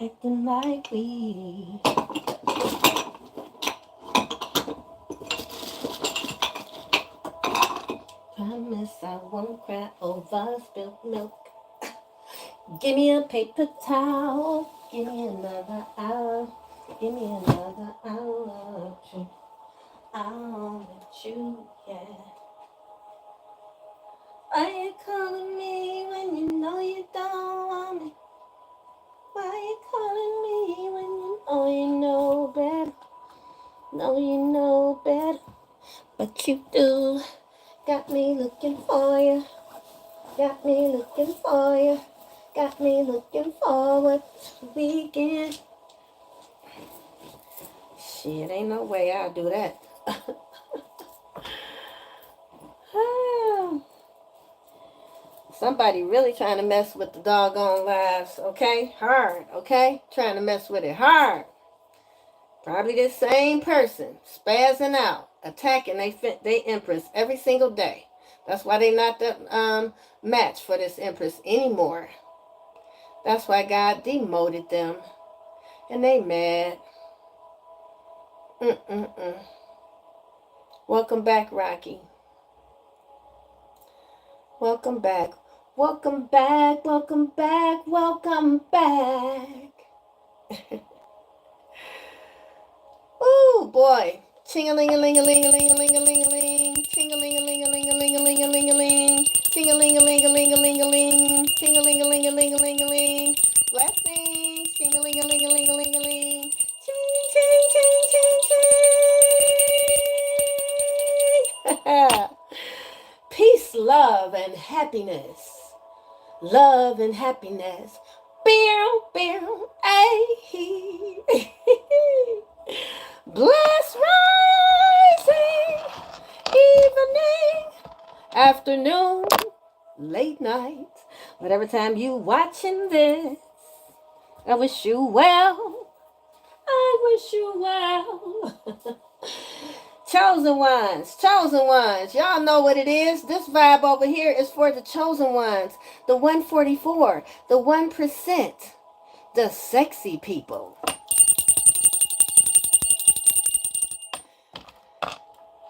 acting like we. Promise I won't cry over spilled milk. Give me a paper towel. Give me another hour. Give me another hour. I'll let you, yeah. Why you calling me when you know you don't want me? Why you calling me when you know better? Know you know better, but you do. Got me looking for you. Got me looking for you. Got me looking forward to the weekend. Shit, ain't no way I'll do that. Somebody really trying to mess with the doggone lives, okay? Hard, okay? Trying to mess with it hard. Probably this same person, spazzing out, attacking they Empress every single day. That's why they not the match for this Empress anymore. That's why God demoted them. And they mad. Welcome back, Rocky. Welcome back. Welcome back. Welcome back. Welcome back. Ooh, boy. Ching-a-ling-a-ling-a-ling-a-ling-a-ling-a-ling-a-ling. Ching-a-ling-a-ling-a-ling-a-ling-a-ling-a-ling. Ching-a-ling-a-ling-a-ling-a-ling-a-ling. Ching-a-ling-a-ling-a-ling-a-ling-a-ling. Blessings. Ching-a-ling-a-ling-a-ling-a-ling-a-ling. Ching, ching, ching, ching, ching. Peace, love, and happiness. Love and happiness. Bow, bow, ay. Bless rising, evening, afternoon, late night. Whatever time you watching this, I wish you well. I wish you well. Chosen ones, chosen ones. Y'all know what it is. This vibe over here is for the chosen ones. The 144, the 1%, the sexy people.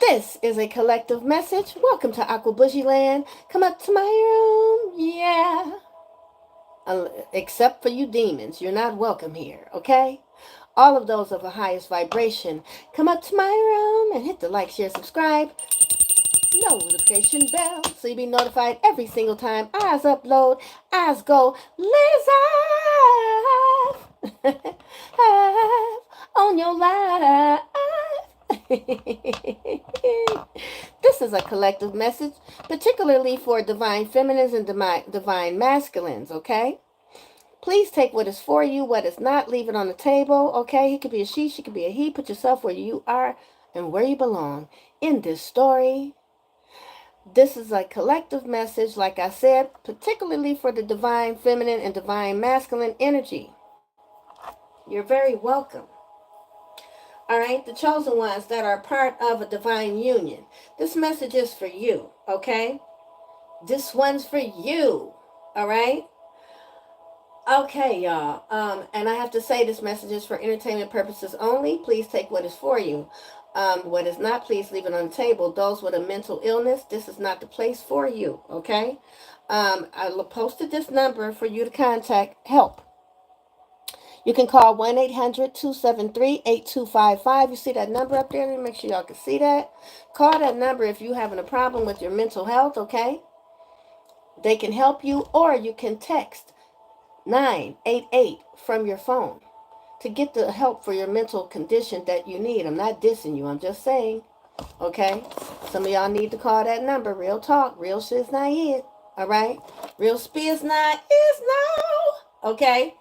This is a collective message. Welcome to Aqua Bougie Land. Come up to my room. Yeah. Except for you demons. You're not welcome here, okay? All of those of the highest vibration, come up to my room and hit the like, share, subscribe, notification bell so you be notified every single time I upload, I go live on your live. This is a collective message, particularly for divine feminines and divine masculines, okay? Please take what is for you, what is not, leave it on the table, okay? It could be a she could be a he. Put yourself where you are and where you belong in this story. This is a collective message, like I said, particularly for the divine feminine and divine masculine energy. You're very welcome. All right, the chosen ones that are part of a divine union. This message is for you, okay? This one's for you, all right? Okay, y'all. And I have to say this message is for entertainment purposes only. Please take what is for you. What is not, please leave it on the table. Those with a mental illness, this is not the place for you, okay? I posted this number for you to contact help. You can call 1-800-273-8255. You see that number up there? Let me make sure y'all can see that. Call that number if you're having a problem with your mental health, okay? They can help you, or you can text 988 from your phone to get the help for your mental condition that you need. I'm not dissing you. I'm just saying, okay? Some of y'all need to call that number. Real talk. Real shit's not it. All right? Real spit's not is now. Okay?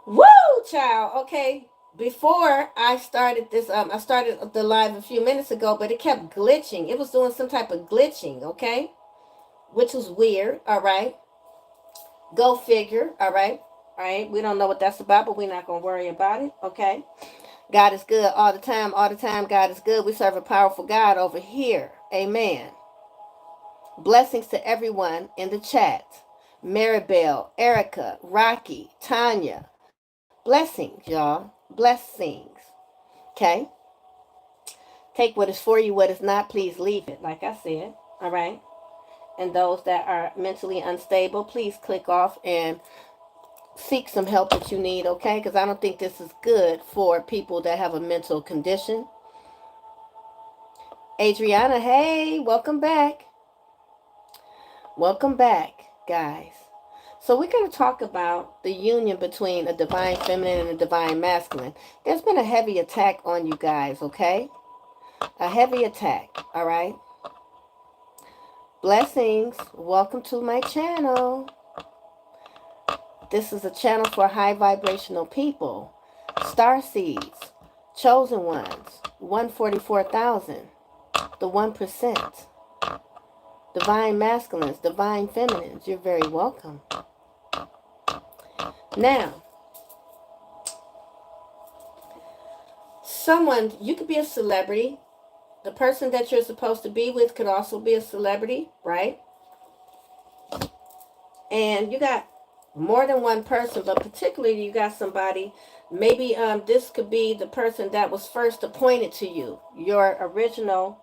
Woo, child. Okay. Before I started this, I started the live a few minutes ago, but it kept glitching. It was doing some type of glitching, okay? Which was weird, all right? Go figure, all right? All right, we don't know what that's about, but we're not going to worry about it, okay? God is good all the time. All the time, God is good. We serve a powerful God over here. Amen. Blessings to everyone in the chat. Maribel, Erica, Rocky, Tanya. Blessings, y'all. Blessings. Okay? Take what is for you, what is not, please leave it, like I said. All right? And those that are mentally unstable, please click off and seek some help that you need, okay? Because I don't think this is good for people that have a mental condition. Adriana, hey, welcome back. Welcome back, guys. So we're going to talk about the union between a divine feminine and a divine masculine. There's been a heavy attack on you guys, okay? A heavy attack, all right? Blessings. Welcome to my channel. This is a channel for high vibrational people. Star seeds, chosen ones, 144,000, the 1%. Divine masculines, divine feminines, you're very welcome. Now, someone, you could be a celebrity. The person that you're supposed to be with could also be a celebrity, right? And you got more than one person, but particularly you got somebody, maybe this could be the person that was first appointed to you, your original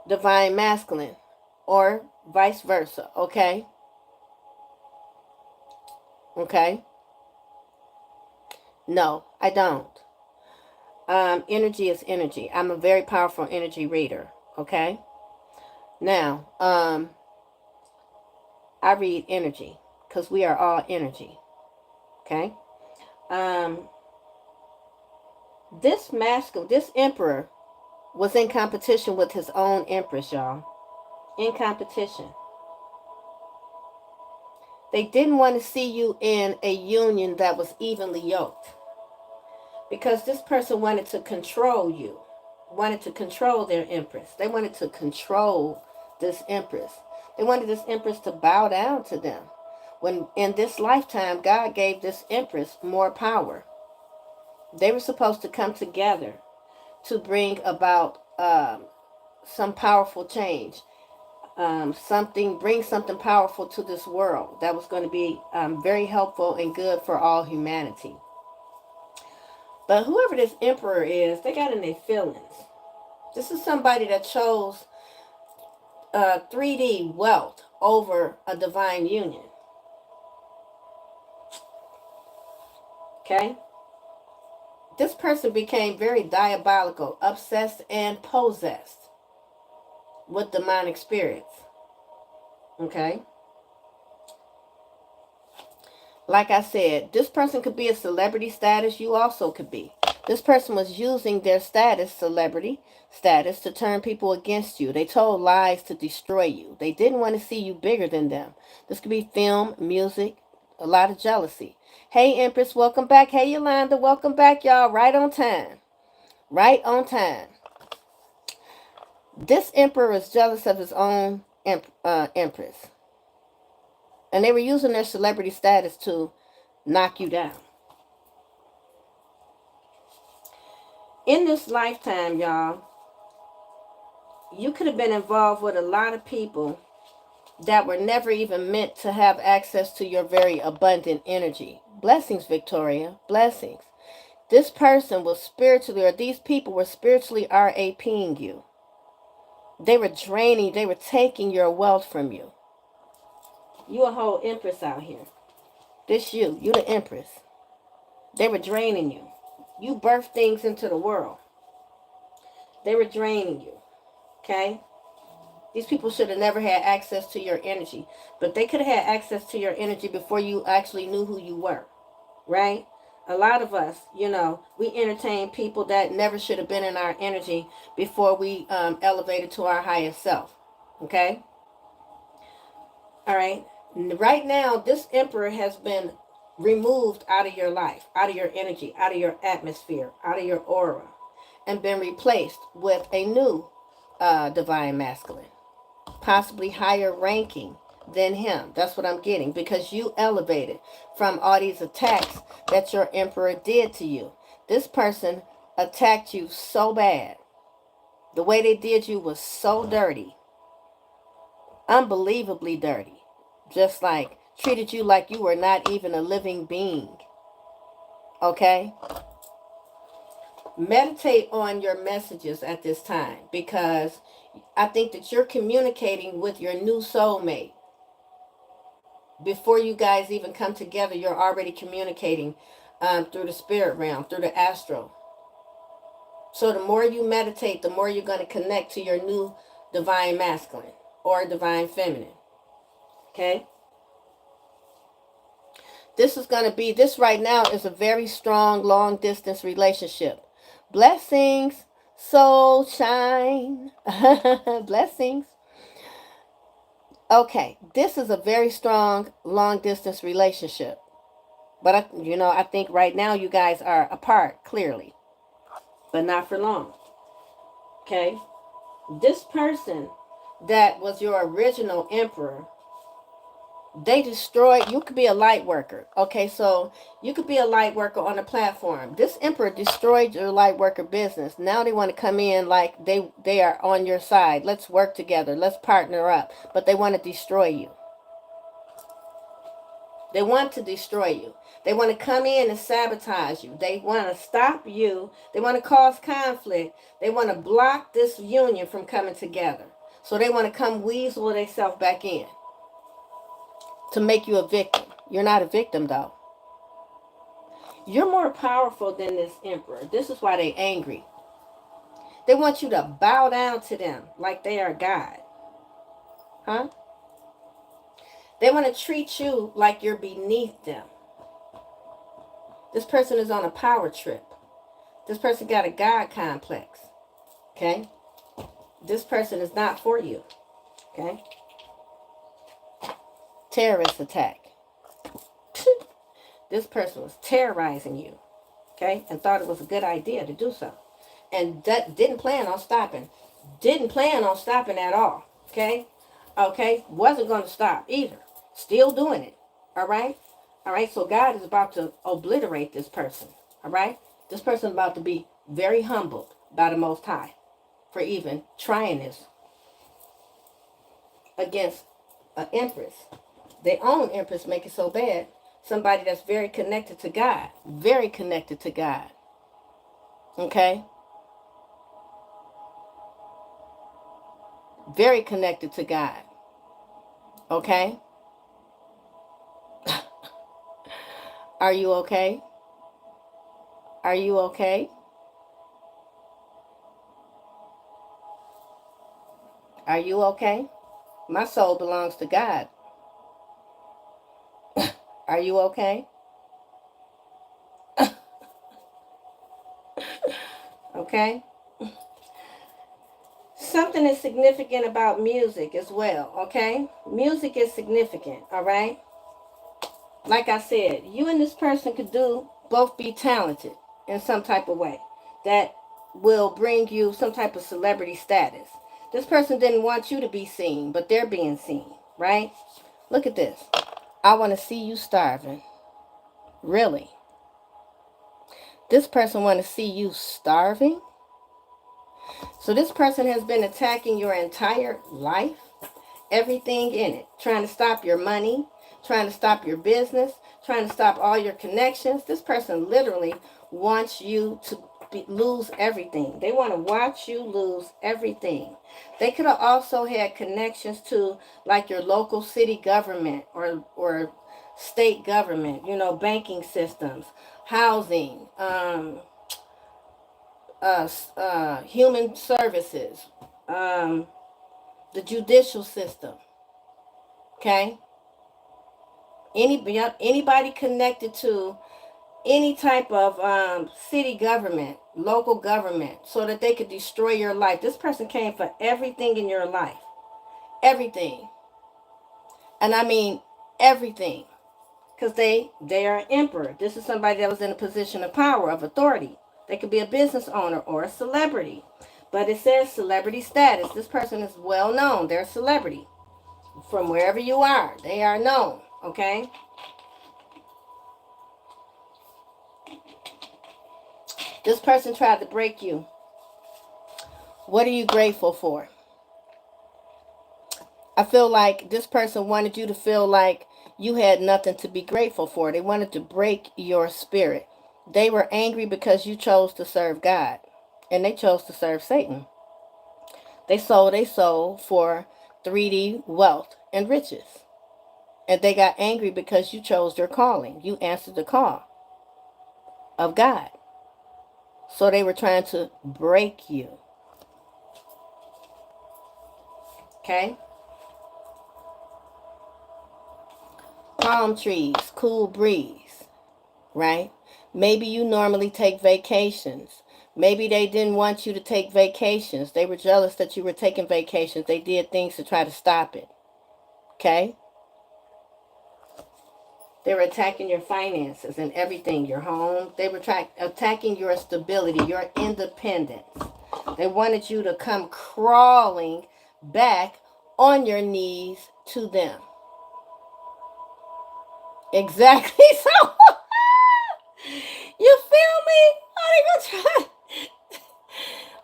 divine masculine, or vice versa, okay? Okay? No, I don't. Energy is energy. I'm a very powerful energy reader, okay? Now, I read energy because we are all energy, okay? This emperor was in competition with his own empress, y'all. In competition. They didn't want to see you in a union that was evenly yoked. Because this person wanted to control you. Wanted to control their empress. They wanted to control this empress. They wanted this empress to bow down to them. When in this lifetime, God gave this empress more power. They were supposed to come together to bring about some powerful change. Bring something powerful to this world that was going to be very helpful and good for all humanity. But whoever this emperor is, they got in their feelings. This is somebody that chose 3D wealth over a divine union. Okay? This person became very diabolical, obsessed, and possessed with demonic spirits. Okay? Like I said, this person could be a celebrity status. You also could be. This person was using their status, celebrity status, to turn people against you. They told lies to destroy you. They didn't want to see you bigger than them. This could be film, music, a lot of jealousy. Hey, Empress, welcome back. Hey, Yolanda, welcome back, y'all. Right on time. Right on time. This emperor is jealous of his own empress. And they were using their celebrity status to knock you down. In this lifetime, y'all, you could have been involved with a lot of people that were never even meant to have access to your very abundant energy. Blessings, Victoria. Blessings. This person was spiritually, or these people were spiritually RAPing you. They were draining, they were taking your wealth from you. You a whole empress out here. This you the empress. They were draining you. You birthed things into the world. They were draining you. Okay? These people should have never had access to your energy. But they could have had access to your energy before you actually knew who you were. Right? A lot of us, we entertain people that never should have been in our energy before we elevated to our highest self. Okay? All right? Right now, this emperor has been removed out of your life, out of your energy, out of your atmosphere, out of your aura, and been replaced with a new divine masculine, possibly higher ranking than him. That's what I'm getting, because you elevated from all these attacks that your emperor did to you. This person attacked you so bad. The way they did you was so dirty, unbelievably dirty. Just like treated you like you were not even a living being. Okay? Meditate on your messages at this time, because I think that you're communicating with your new soulmate. Before you guys even come together, you're already communicating through the spirit realm, through the astral. So the more you meditate, the more you're going to connect to your new divine masculine or divine feminine. Okay? This right now is a very strong, long distance relationship. Blessings, soul shine. Blessings. Okay, this is a very strong, long distance relationship. But I think right now you guys are apart, clearly. But not for long. Okay? This person that was your original emperor, they destroyed. You could be a light worker. Okay, so you could be a light worker on a platform. This emperor destroyed your light worker business. Now they want to come in like they are on your side. Let's work together. Let's partner up. But they want to destroy you. They want to destroy you. They want to come in and sabotage you. They want to stop you. They want to cause conflict. They want to block this union from coming together. So they want to come weasel themselves back in to make you a victim. You're not a victim, though. You're more powerful than this emperor. This is why they're angry. They want you to bow down to them like they are God. Huh? They want to treat you like you're beneath them. This person is on a power trip. This person got a God complex. Okay? This person is not for you. Okay? Terrorist attack. This person was terrorizing you. Okay? And thought it was a good idea to do so. And didn't plan on stopping. Didn't plan on stopping at all. Okay? Okay? Wasn't going to stop either. Still doing it. All right? All right? So God is about to obliterate this person. All right? This person is about to be very humbled by the Most High for even trying this against an Empress. Their own Empress make it so bad. Somebody that's very connected to God. Very connected to God. Okay? Very connected to God. Okay? Are you okay? Are you okay? Are you okay? My soul belongs to God. Are you okay? Okay? Something is significant about music as well, okay? Music is significant, all right? Like I said, you and this person could both be talented in some type of way that will bring you some type of celebrity status. This person didn't want you to be seen, but they're being seen, right? Look at this. I want to see you starving. Really? This person want to see you starving? So this person has been attacking your entire life, everything in it, trying to stop your money, trying to stop your business, trying to stop all your connections. This person literally wants you to lose everything. They want to watch you lose everything. They could have also had connections to like your local city government or state government, banking systems, housing, human services, the judicial system. Okay? Anybody connected to any type of city government, local government, so that they could destroy your life. This person came for everything in your life. Everything. And I mean everything. Because they are an emperor. This is somebody that was in a position of power, of authority. They could be a business owner or a celebrity. But it says celebrity status. This person is well known. They're a celebrity. From wherever you are, they are known. Okay? This person tried to break you. What are you grateful for? I feel like this person wanted you to feel like you had nothing to be grateful for. They wanted to break your spirit. They were angry because you chose to serve God, and they chose to serve Satan. They sold their soul for 3D wealth and riches. And they got angry because you chose their calling. You answered the call of God. So they were trying to break you. Okay? Palm trees, cool breeze, right? Maybe you normally take vacations. Maybe they didn't want you to take vacations. They were jealous that you were taking vacations. They did things to try to stop it. Okay? They were attacking your finances and everything, your home. They were attacking your stability, your independence. They wanted you to come crawling back on your knees to them. Exactly. So, you feel me? Are they gonna try?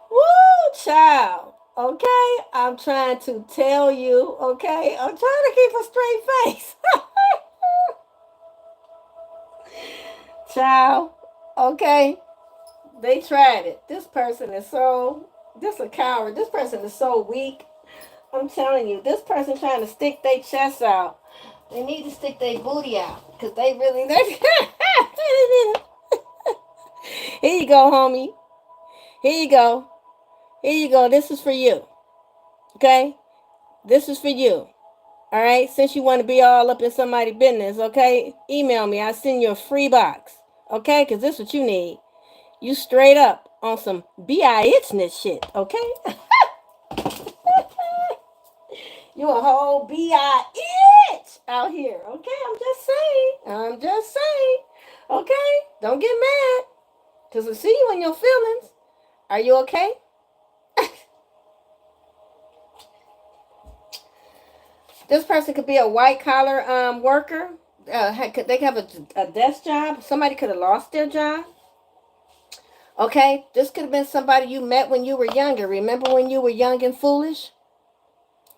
Woo, child. Okay? I'm trying to tell you, okay? I'm trying to keep a straight face. Child, okay? They tried it. This a coward. This person is so weak. I'm telling you, this person trying to stick their chest out. They need to stick their booty out. Because they really, Here you go, homie. Here you go. Here you go. This is for you. Okay? This is for you. All right? Since you want to be all up in somebody's business, okay? Email me. I'll send you a free box. Okay? Because this is what you need. You straight up on some B.I.itchness shit. Okay? You a whole B.I.itch out here. Okay? I'm just saying. Okay? Don't get mad. Because I see you in your feelings. Are you okay? This person could be a white collar worker. They have a desk job. Somebody could have lost their job. Okay? This could have been somebody you met when you were younger. Remember when you were young and foolish?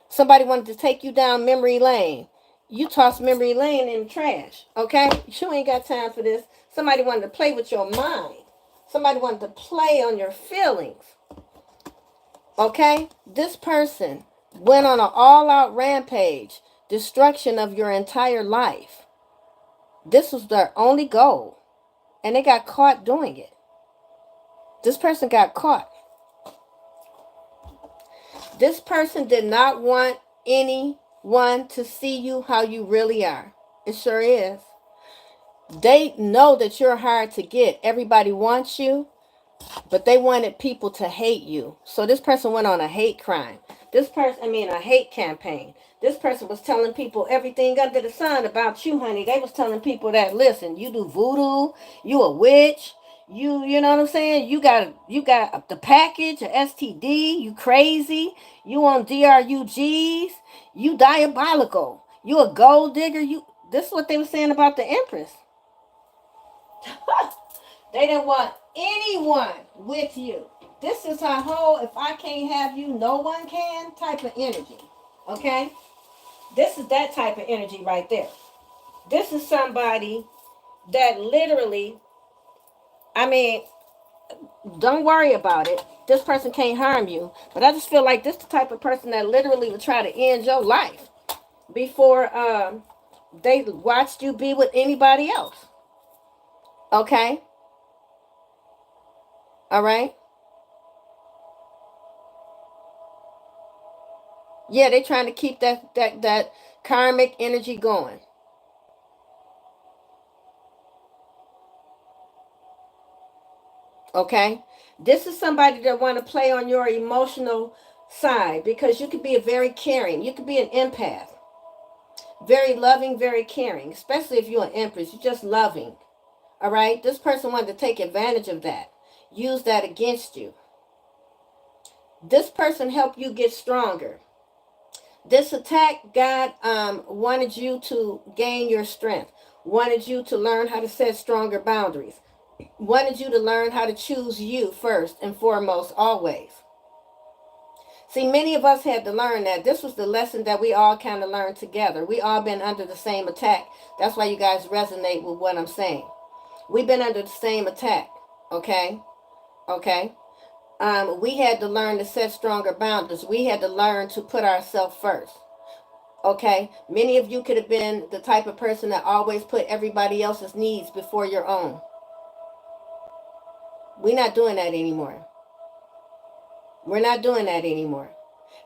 Somebody wanted to take you down memory lane. You tossed memory lane in the trash. Okay? You ain't got time for this. Somebody wanted to play with your mind. Somebody wanted to play on your feelings. Okay? This person went on an all-out rampage. Destruction of your entire life. This was their only goal. And they got caught doing it. This person got caught. This person did not want anyone to see you how you really are. It sure is. They know that you're hard to get. Everybody wants you, but they wanted people to hate you. So this person went on a hate crime. A hate campaign. This person was telling people everything under the sun about you, honey. They was telling people that, listen, you do voodoo, you a witch, you know what I'm saying? You got the package, a STD, you crazy, you on DRUGs, you diabolical, you a gold digger, this is what they were saying about the Empress. They didn't want anyone with you. This is her whole, if I can't have you, no one can type of energy. Okay? This is that type of energy right there. This is somebody that literally, don't worry about it. This person can't harm you. But I just feel like this is the type of person that literally would try to end your life before they watched you be with anybody else. Okay? All right? Yeah, they're trying to keep that karmic energy going. Okay? This is somebody that want to play on your emotional side because you could be a very caring. You could be an empath. Very loving, very caring. Especially if you're an Empress. You're just loving. All right? This person wanted to take advantage of that. Use that against you. This person helped you get stronger. This attack, God wanted you to gain your strength. Wanted you to learn how to set stronger boundaries. Wanted you to learn how to choose you first and foremost always. See, many of us had to learn that. This was the lesson that we all kind of learned together. We all been under the same attack. That's why you guys resonate with what I'm saying. We've been under the same attack. Okay? Okay? We had to learn to set stronger boundaries. We had to learn to put ourselves first. Okay? Many of you could have been the type of person that always put everybody else's needs before your own. We're not doing that anymore. We're not doing that anymore.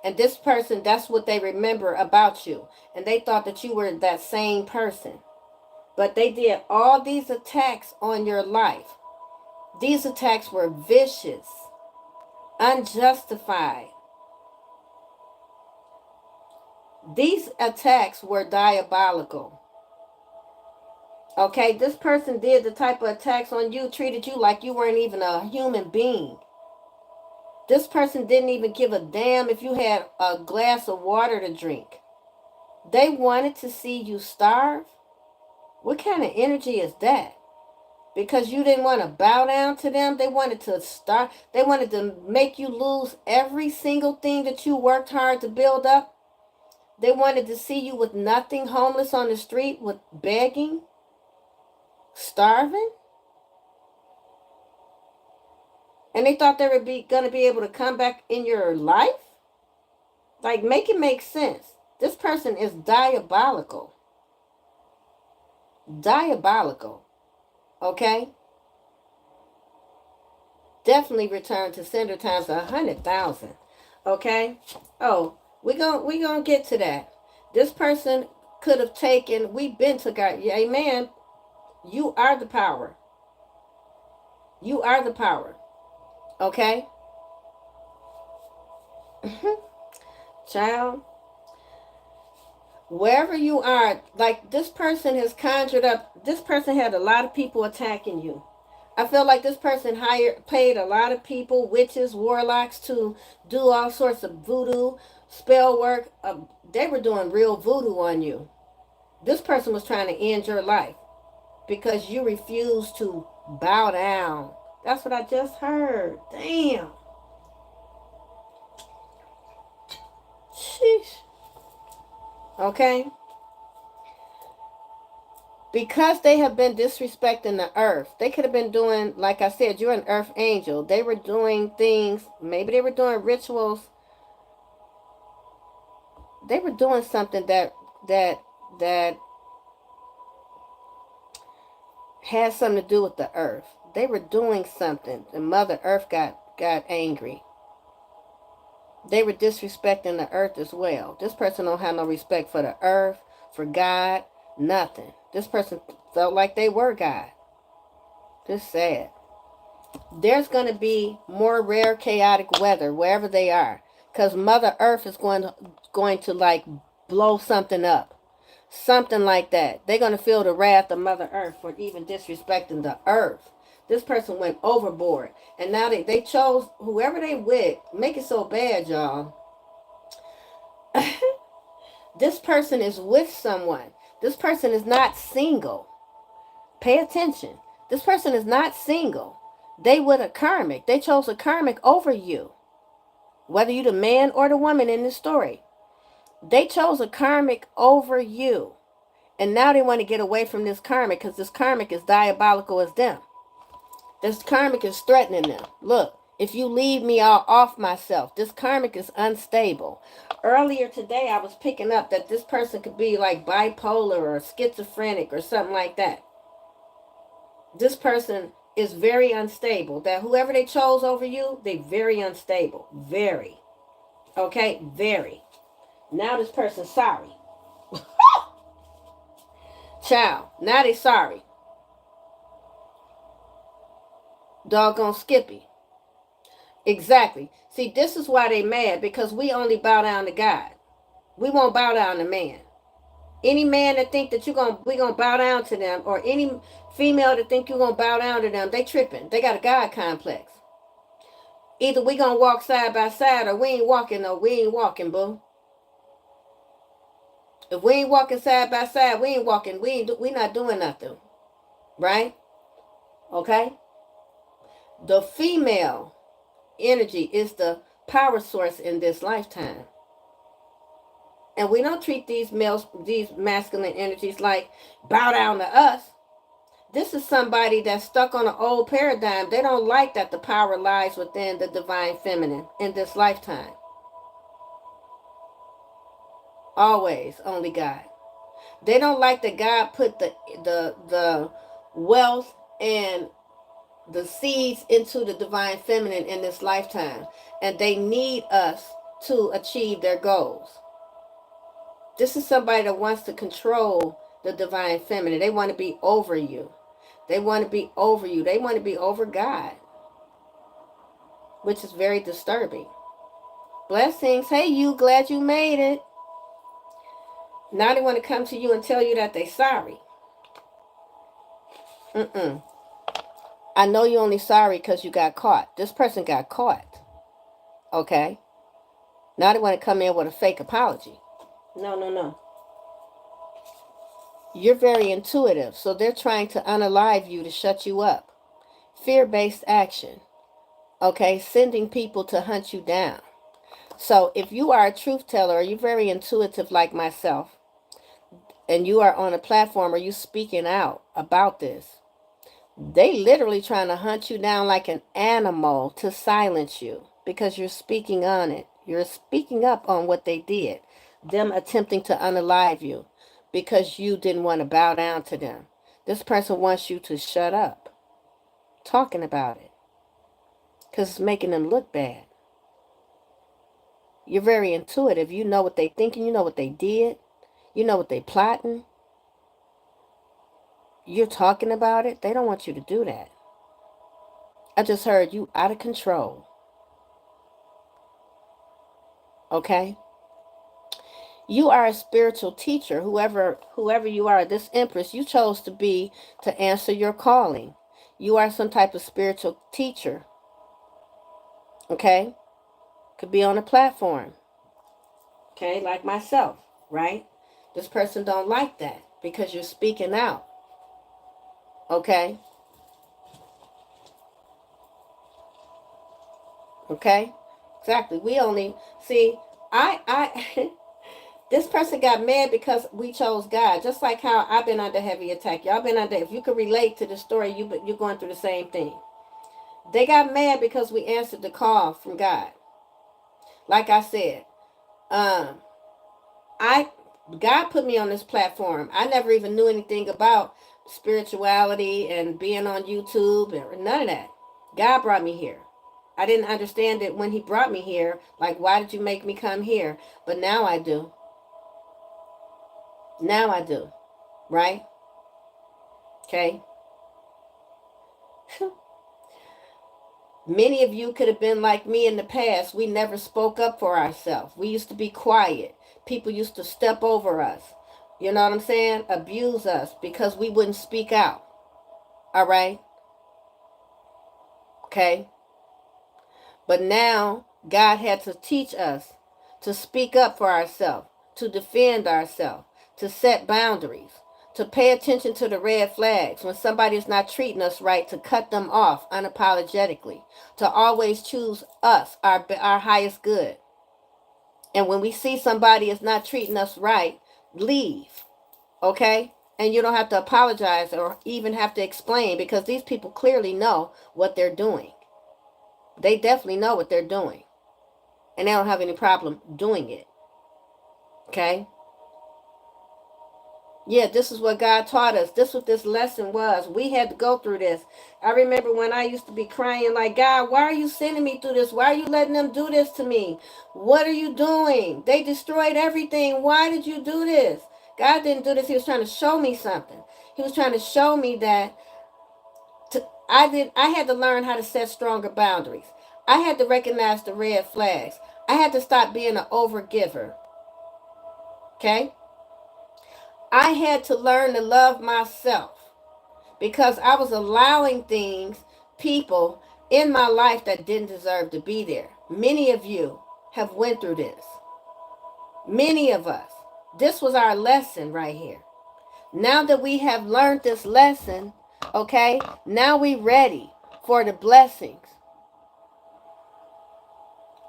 And this person, that's what they remember about you. And they thought that you were that same person. But they did all these attacks on your life. These attacks were vicious, unjustified. These attacks were diabolical. Okay, this person did the type of attacks on you, treated you like you weren't even a human being. This person didn't even give a damn if you had a glass of water to drink. They wanted to see you starve. What kind of energy is that? Because you didn't want to bow down to them. They wanted to start. They wanted to make you lose every single thing that you worked hard to build up. They wanted to see you with nothing, homeless on the street, with begging, starving. And they thought they were going to be able to come back in your life? Like, make it make sense. This person is diabolical. Diabolical. Okay? Definitely return to sender times 100,000. Okay? Oh, we're gonna get to that. This person could have taken, we've been to God. Amen. You are the power. You are the power. Okay? Child, wherever you are, like this person has conjured up, this person had a lot of people attacking you. I feel like this person paid a lot of people, witches, warlocks, to do all sorts of voodoo, spell work. They were doing real voodoo on you. This person was trying to end your life because you refused to bow down. That's what I just heard. Damn. Sheesh. Okay? Because they have been disrespecting the earth. They could have been doing, like I said, you're an earth angel. They were doing things, maybe they were doing rituals. They were doing something that had something to do with the earth. They were doing something. The Mother Earth got angry. They were disrespecting the earth as well. This person don't have no respect for the earth, for God, nothing. This person felt like they were God. Just sad. There's going to be more rare, chaotic weather wherever they are. Because Mother Earth is going to like blow something up. Something like that. They're going to feel the wrath of Mother Earth for even disrespecting the earth. This person went overboard. And now they chose whoever they with. Make it so bad, y'all. This person is with someone. This person is not single. Pay attention. This person is not single. They with a karmic. They chose a karmic over you. Whether you the man or the woman in this story. They chose a karmic over you. And now they want to get away from this karmic because this karmic is diabolical as them. This karmic is threatening them. Look, if you leave me, I'll off myself. This karmic is unstable. Earlier today, I was picking up that this person could be like bipolar or schizophrenic or something like that. This person is very unstable. That whoever they chose over you, they very unstable. Very. Okay? Very. Now this person's sorry. Child, now they sorry. Doggone Skippy. Exactly. See, this is why they mad, because we only bow down to God. We won't bow down to man. Any man that think that we gonna bow down to them, or any female that think you're gonna bow down to them, they tripping. They got a God complex. Either we gonna walk side by side, or we ain't walking. No, we ain't walking, boo. If we ain't walking side by side, we ain't walking. We not doing nothing, right? Okay. The female energy is the power source in this lifetime. And we don't treat these masculine energies like bow down to us. This is somebody that's stuck on an old paradigm. They don't like that the power lies within the divine feminine in this lifetime. Always, only God. They don't like that God put the wealth and the seeds into the divine feminine in this lifetime. And they need us to achieve their goals. This is somebody that wants to control the divine feminine. They want to be over you. They want to be over you. They want to be over God, which is very disturbing. Blessings. Hey, you, glad you made it. Now they want to come to you and tell you that they're sorry. I know you're only sorry because you got caught. This person got caught. Okay? Now they want to come in with a fake apology. No. You're very intuitive, so they're trying to unalive you to shut you up. Fear-based action. Okay? Sending people to hunt you down. So if you are a truth teller, or you're very intuitive like myself, and you are on a platform or you speaking out about this, they literally trying to hunt you down like an animal to silence you because you're speaking on it. You're speaking up on what they did. Them attempting to unalive you because you didn't want to bow down to them. This person wants you to shut up talking about it because it's making them look bad. You're very intuitive. You know what they thinking. You know what they did. You know what they plotting. You're talking about it. They don't want you to do that. I just heard you out of control. Okay? You are a spiritual teacher. Whoever you are, this Empress, you chose to be to answer your calling. You are some type of spiritual teacher. Okay? Could be on a platform. Okay? Like myself, right? This person don't like that because you're speaking out. Okay? Okay? Exactly. We only see I this person got mad because we chose God. Just like how I've been under heavy attack. Y'all been under, if you could relate to the story, you're going through the same thing. They got mad because we answered the call from God. Like I said, God put me on this platform. I never even knew anything about spirituality and being on YouTube and none of that. God brought me here. I didn't understand it when he brought me here. Like, why did you make me come here? But now I do. Now I do. Right? Okay? Many of you could have been like me in the past. We never spoke up for ourselves. We used to be quiet. People used to step over us. You know what I'm saying? Abuse us because we wouldn't speak out. All right? Okay? But now, God had to teach us to speak up for ourselves, to defend ourselves, to set boundaries, to pay attention to the red flags. When somebody is not treating us right, to cut them off unapologetically, to always choose us, our highest good. And when we see somebody is not treating us right, leave, okay? And you don't have to apologize or even have to explain because these people clearly know what they're doing. They definitely know what they're doing. And they don't have any problem doing it. Okay? Yeah, this is what God taught us. This is what this lesson was. We had to go through this. I remember when I used to be crying like, God, why are you sending me through this? Why are you letting them do this to me? What are you doing? They destroyed everything. Why did you do this? God didn't do this. He was trying to show me something. He was trying to show me that I had to learn how to set stronger boundaries. I had to recognize the red flags. I had to stop being an overgiver. Okay? I had to learn to love myself because I was allowing things, people in my life that didn't deserve to be there. Many of you have went through this. Many of us. This was our lesson right here. Now that we have learned this lesson, okay, now we ready for the blessings.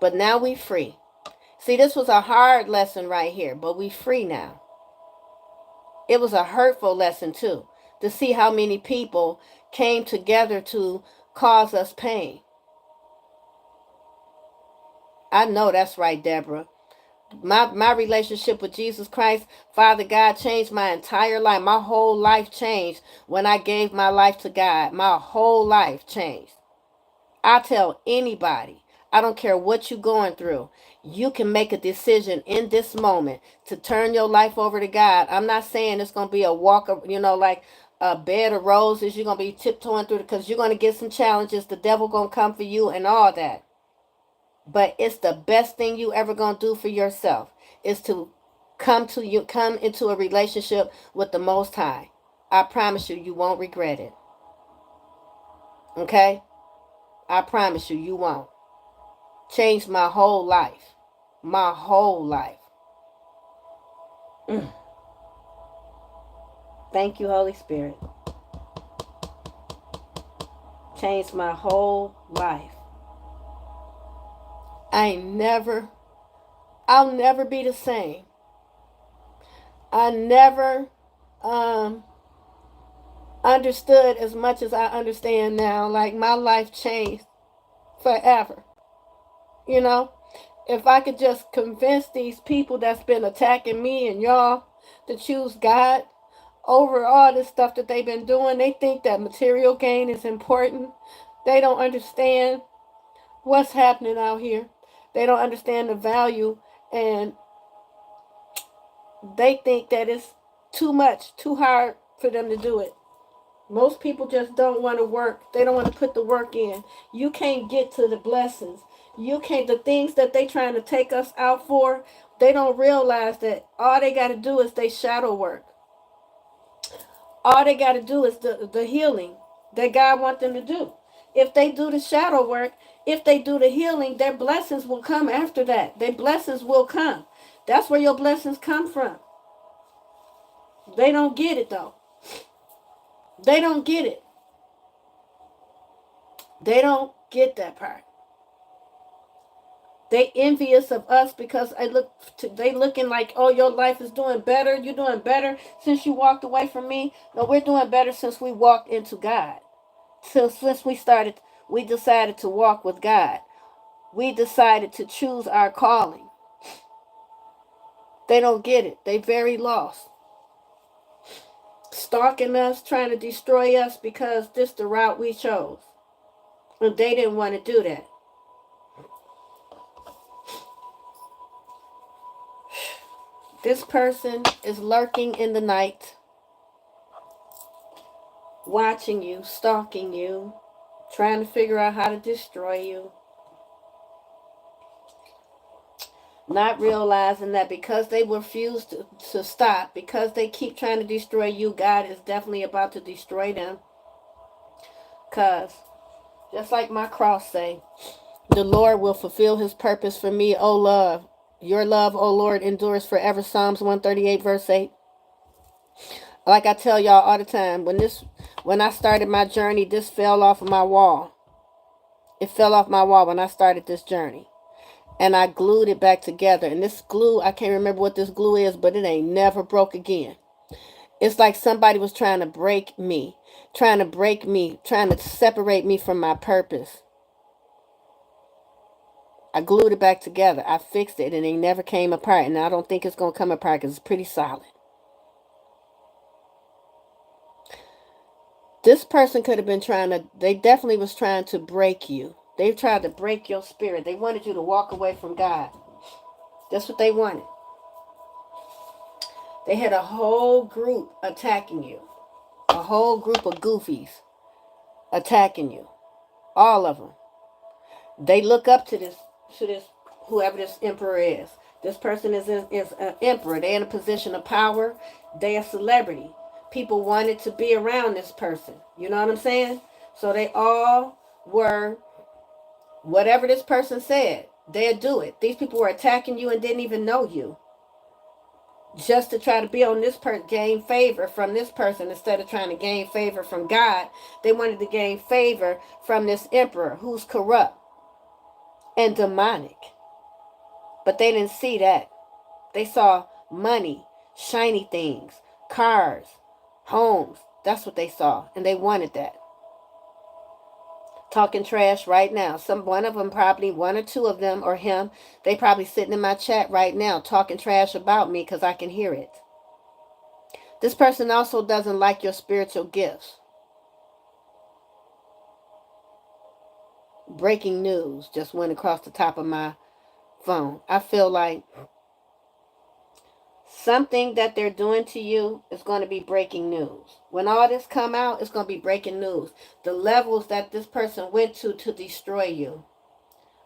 But now we free. See, this was a hard lesson right here, but we free now. It was a hurtful lesson too, to see how many people came together to cause us pain. I know that's right, Deborah. My relationship with Jesus Christ, Father God, changed my entire life. My whole life changed when I gave my life to God. My whole life changed. I tell anybody, I don't care what you're going through, you can make a decision in this moment to turn your life over to God. I'm not saying it's going to be a walk of, like a bed of roses. You're going to be tiptoeing through it, because you're going to get some challenges. The devil going to come for you and all that. But it's the best thing you ever going to do for yourself is to come into a relationship with the Most High. I promise you, you won't regret it. Okay? I promise you, you won't. Changed my whole life. My whole life. Thank you, Holy Spirit. Changed my whole life. I'll never be the same. I never understood as much as I understand now. Like, my life changed forever. If I could just convince these people that's been attacking me and y'all to choose God over all this stuff that they've been doing. They think that material gain is important. They don't understand what's happening out here. They don't understand the value, and they think that it's too much, too hard for them to do it. Most people just don't want to work. They don't want to put the work in. You can't get to the blessings. You can't, the things that they trying to take us out for, they don't realize that all they got to do is they shadow work. All they got to do is the healing that God wants them to do. If they do the shadow work, if they do the healing, their blessings will come after that. Their blessings will come. That's where your blessings come from. They don't get it, though. They don't get it. They don't get that part. They envious of us because they looking like, oh, your life is doing better. You're doing better since you walked away from me. No, we're doing better since we walked into God. Since we decided to walk with God. We decided to choose our calling. They don't get it. They very lost. Stalking us, trying to destroy us because this the route we chose. And they didn't want to do that. This person is lurking in the night, watching you, stalking you, trying to figure out how to destroy you. Not realizing that because they refuse to stop, because they keep trying to destroy you, God is definitely about to destroy them. Because, just like my cross say, the Lord will fulfill his purpose for me, O love. Your love, O Lord, endures forever. Psalms 138, verse 8. Like I tell y'all all the time, when I started my journey, this fell off of my wall. It fell off my wall when I started this journey. And I glued it back together. And this glue, I can't remember what this glue is, but it ain't never broke again. It's like somebody was trying to break me, trying to separate me from my purpose. I glued it back together. I fixed it, and it never came apart. And I don't think it's going to come apart because it's pretty solid. This person could have been they definitely was trying to break you. They tried to break your spirit. They wanted you to walk away from God. That's what they wanted. They had a whole group attacking you. A whole group of goofies attacking you. All of them. They look up to this whoever this emperor is. This person is an emperor. They're in a position of power. They're a celebrity. People wanted to be around this person. You know what I'm saying? So they all were, whatever this person said, they'd do it. These people were attacking you and didn't even know you. Just to try to be on this person, gain favor from this person instead of trying to gain favor from God. They wanted to gain favor from this emperor who's corrupt. and demonic. But they didn't see that. They saw money, shiny things, cars, homes. That's what they saw. And they wanted that. Talking trash right now. One of them, probably one or two of them, or him, they probably sitting in my chat right now talking trash about me because I can hear it. This person also doesn't like your spiritual gifts. Breaking news just went across the top of my phone. I feel like something that they're doing to you is going to be breaking news. When all this come out, it's going to be breaking news. The levels that this person went to destroy you,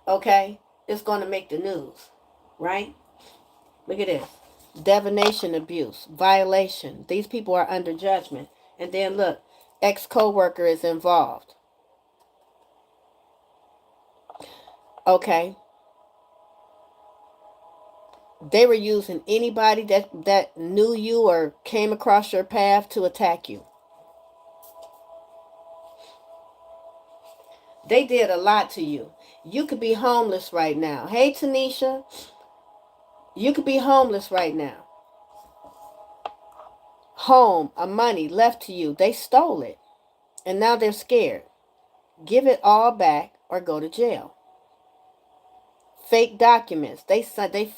okay, it's going to make the news, right? Look at this. Divination, abuse, violation. These people are under judgment. And then look, ex-co-worker is involved. Okay. They were using anybody that knew you or came across your path to attack you. They did a lot to you. You could be homeless right now. Hey, Tanisha. You could be homeless right now. Home, money left to you. They stole it. And now they're scared. Give it all back or go to jail. Fake documents. They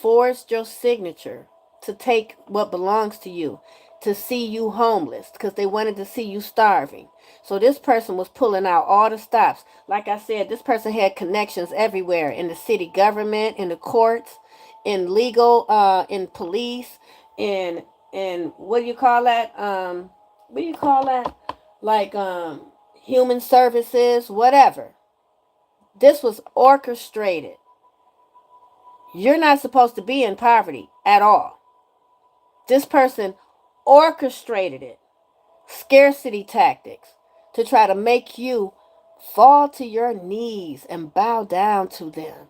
forged your signature to take what belongs to you, to see you homeless, because they wanted to see you starving. So this person was pulling out all the stops. Like I said, this person had connections everywhere, in the city government, in the courts, in legal, in police, in what do you call that? What do you call that? Like human services, whatever. This was orchestrated. You're not supposed to be in poverty at all. This person orchestrated it. Scarcity tactics to try to make you fall to your knees and bow down to them.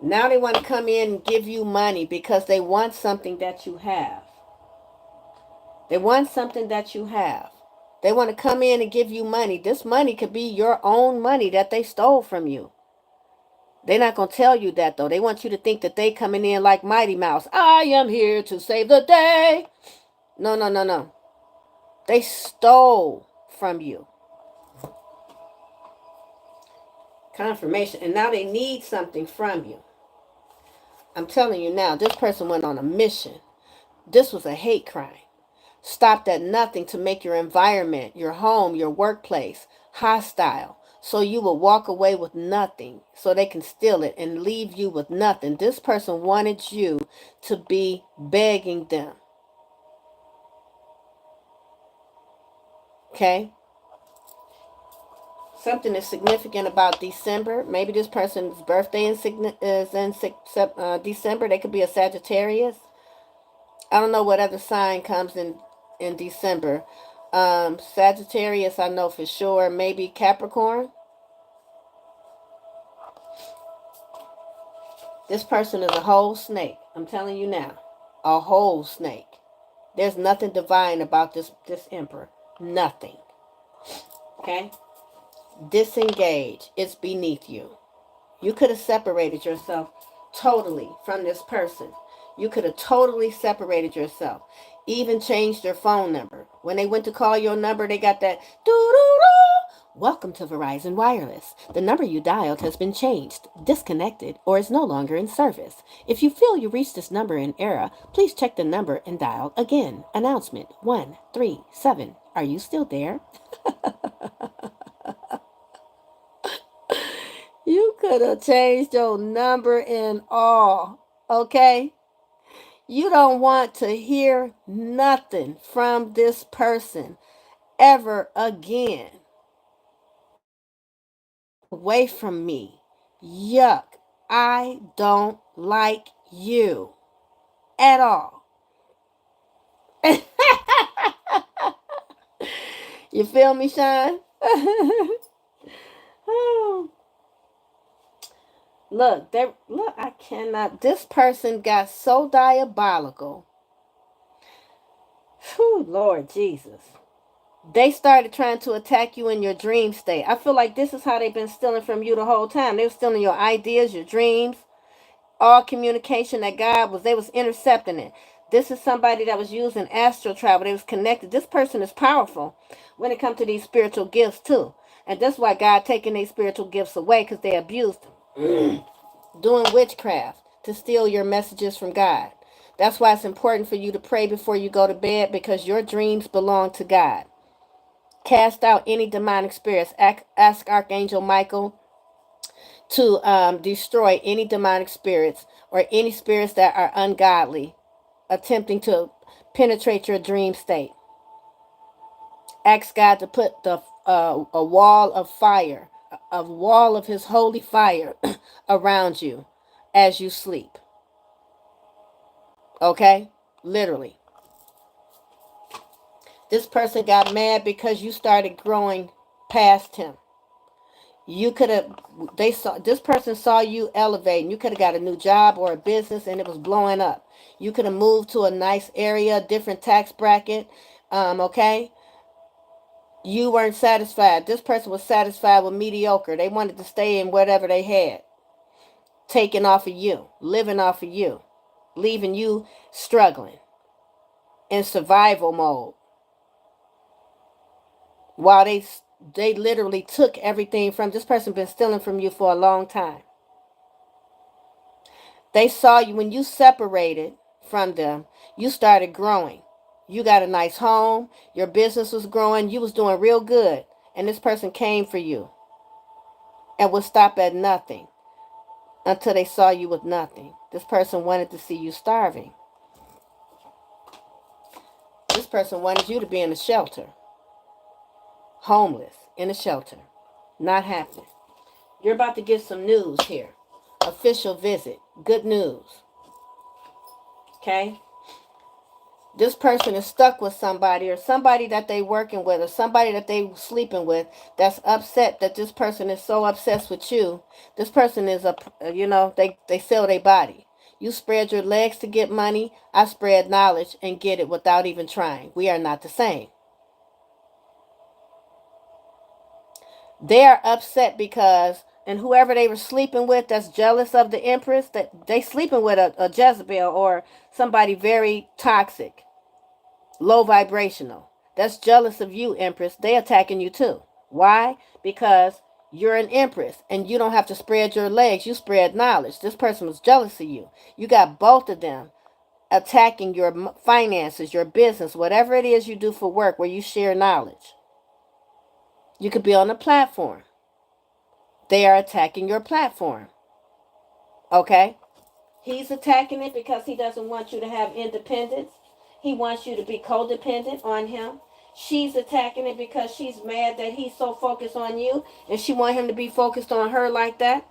Now they want to come in and give you money because they want something that you have. They want something that you have. They want to come in and give you money. This money could be your own money that they stole from you. They're not going to tell you that, though. They want you to think that they coming in like Mighty Mouse. I am here to save the day. No, no, no, no. They stole from you. Confirmation. And now they need something from you. I'm telling you now, this person went on a mission. This was a hate crime. Stopped at nothing to make your environment, your home, your workplace hostile. So you will walk away with nothing. So they can steal it and leave you with nothing. This person wanted you to be begging them. Okay? Something is significant about December. Maybe this person's birthday is in December. They could be a Sagittarius. I don't know what other sign comes in December. Sagittarius, I know for sure. Maybe Capricorn. This person is a whole snake. I'm telling you now. A whole snake. There's nothing divine about this emperor. Nothing. Okay? Disengage. It's beneath you. You could have separated yourself totally from this person. You could have totally separated yourself. Even changed their phone number. When they went to call your number, they got that doo-doo-doo. Welcome to Verizon Wireless. The number you dialed has been changed, disconnected, or is no longer in service. If you feel you reached this number in error, please check the number and dial again. Announcement 137. Are you still there? You could have changed your number and all, okay? You don't want to hear nothing from this person ever again. Away from me. Yuck. I don't like you at all. You feel me, Sean? Look, I cannot. This person got so diabolical. Whew, Lord Jesus. They started trying to attack you in your dream state. I feel like this is how they've been stealing from you the whole time. They were stealing your ideas, your dreams, all communication that God was, they was intercepting it. This is somebody that was using astral travel. They was connected. This person is powerful when it comes to these spiritual gifts too. And that's why God taking these spiritual gifts away, because they abused them. Doing witchcraft to steal your messages from God. That's why it's important for you to pray before you go to bed, because your dreams belong to God. Cast out any demonic spirits. Ask Archangel Michael to destroy any demonic spirits or any spirits that are ungodly, attempting to penetrate your dream state. Ask God to put a wall of fire, a wall of His holy fire around you as you sleep. Okay? Literally. This person got mad because you started growing past him. You could have, this person saw you elevating. You could have got a new job or a business and it was blowing up. You could have moved to a nice area, different tax bracket. Okay? You weren't satisfied. This person was satisfied with mediocre. They wanted to stay in whatever they had. Taking off of you, living off of you, leaving you struggling in survival mode. While they literally took everything from this person, been stealing from you for a long time. They saw you when you separated from them, you started growing. You got a nice home, your business was growing, you was doing real good, and this person came for you and would stop at nothing until they saw you with nothing. This person wanted to see you starving. This person wanted you to be in a shelter. Homeless, in a shelter. Not happening. You're about to get some news here. Official visit. Good news. Okay? This person is stuck with somebody, or somebody that they working with, or somebody that they sleeping with, that's upset that this person is so obsessed with you. This person is they sell their body. You spread your legs to get money. I spread knowledge and get it without even trying. We are not the same. They are upset because, and whoever they were sleeping with that's jealous of the Empress, that they sleeping with a Jezebel or somebody very toxic, low vibrational, that's jealous of you, Empress. They attacking you too. Why? Because you're an Empress and you don't have to spread your legs. You spread knowledge. This person was jealous of you. You got both of them attacking your finances, your business, whatever it is you do for work where you share knowledge. You could be on a platform. They are attacking your platform. Okay? He's attacking it because he doesn't want you to have independence. He wants you to be codependent on him. She's attacking it because she's mad that he's so focused on you and she wants him to be focused on her like that.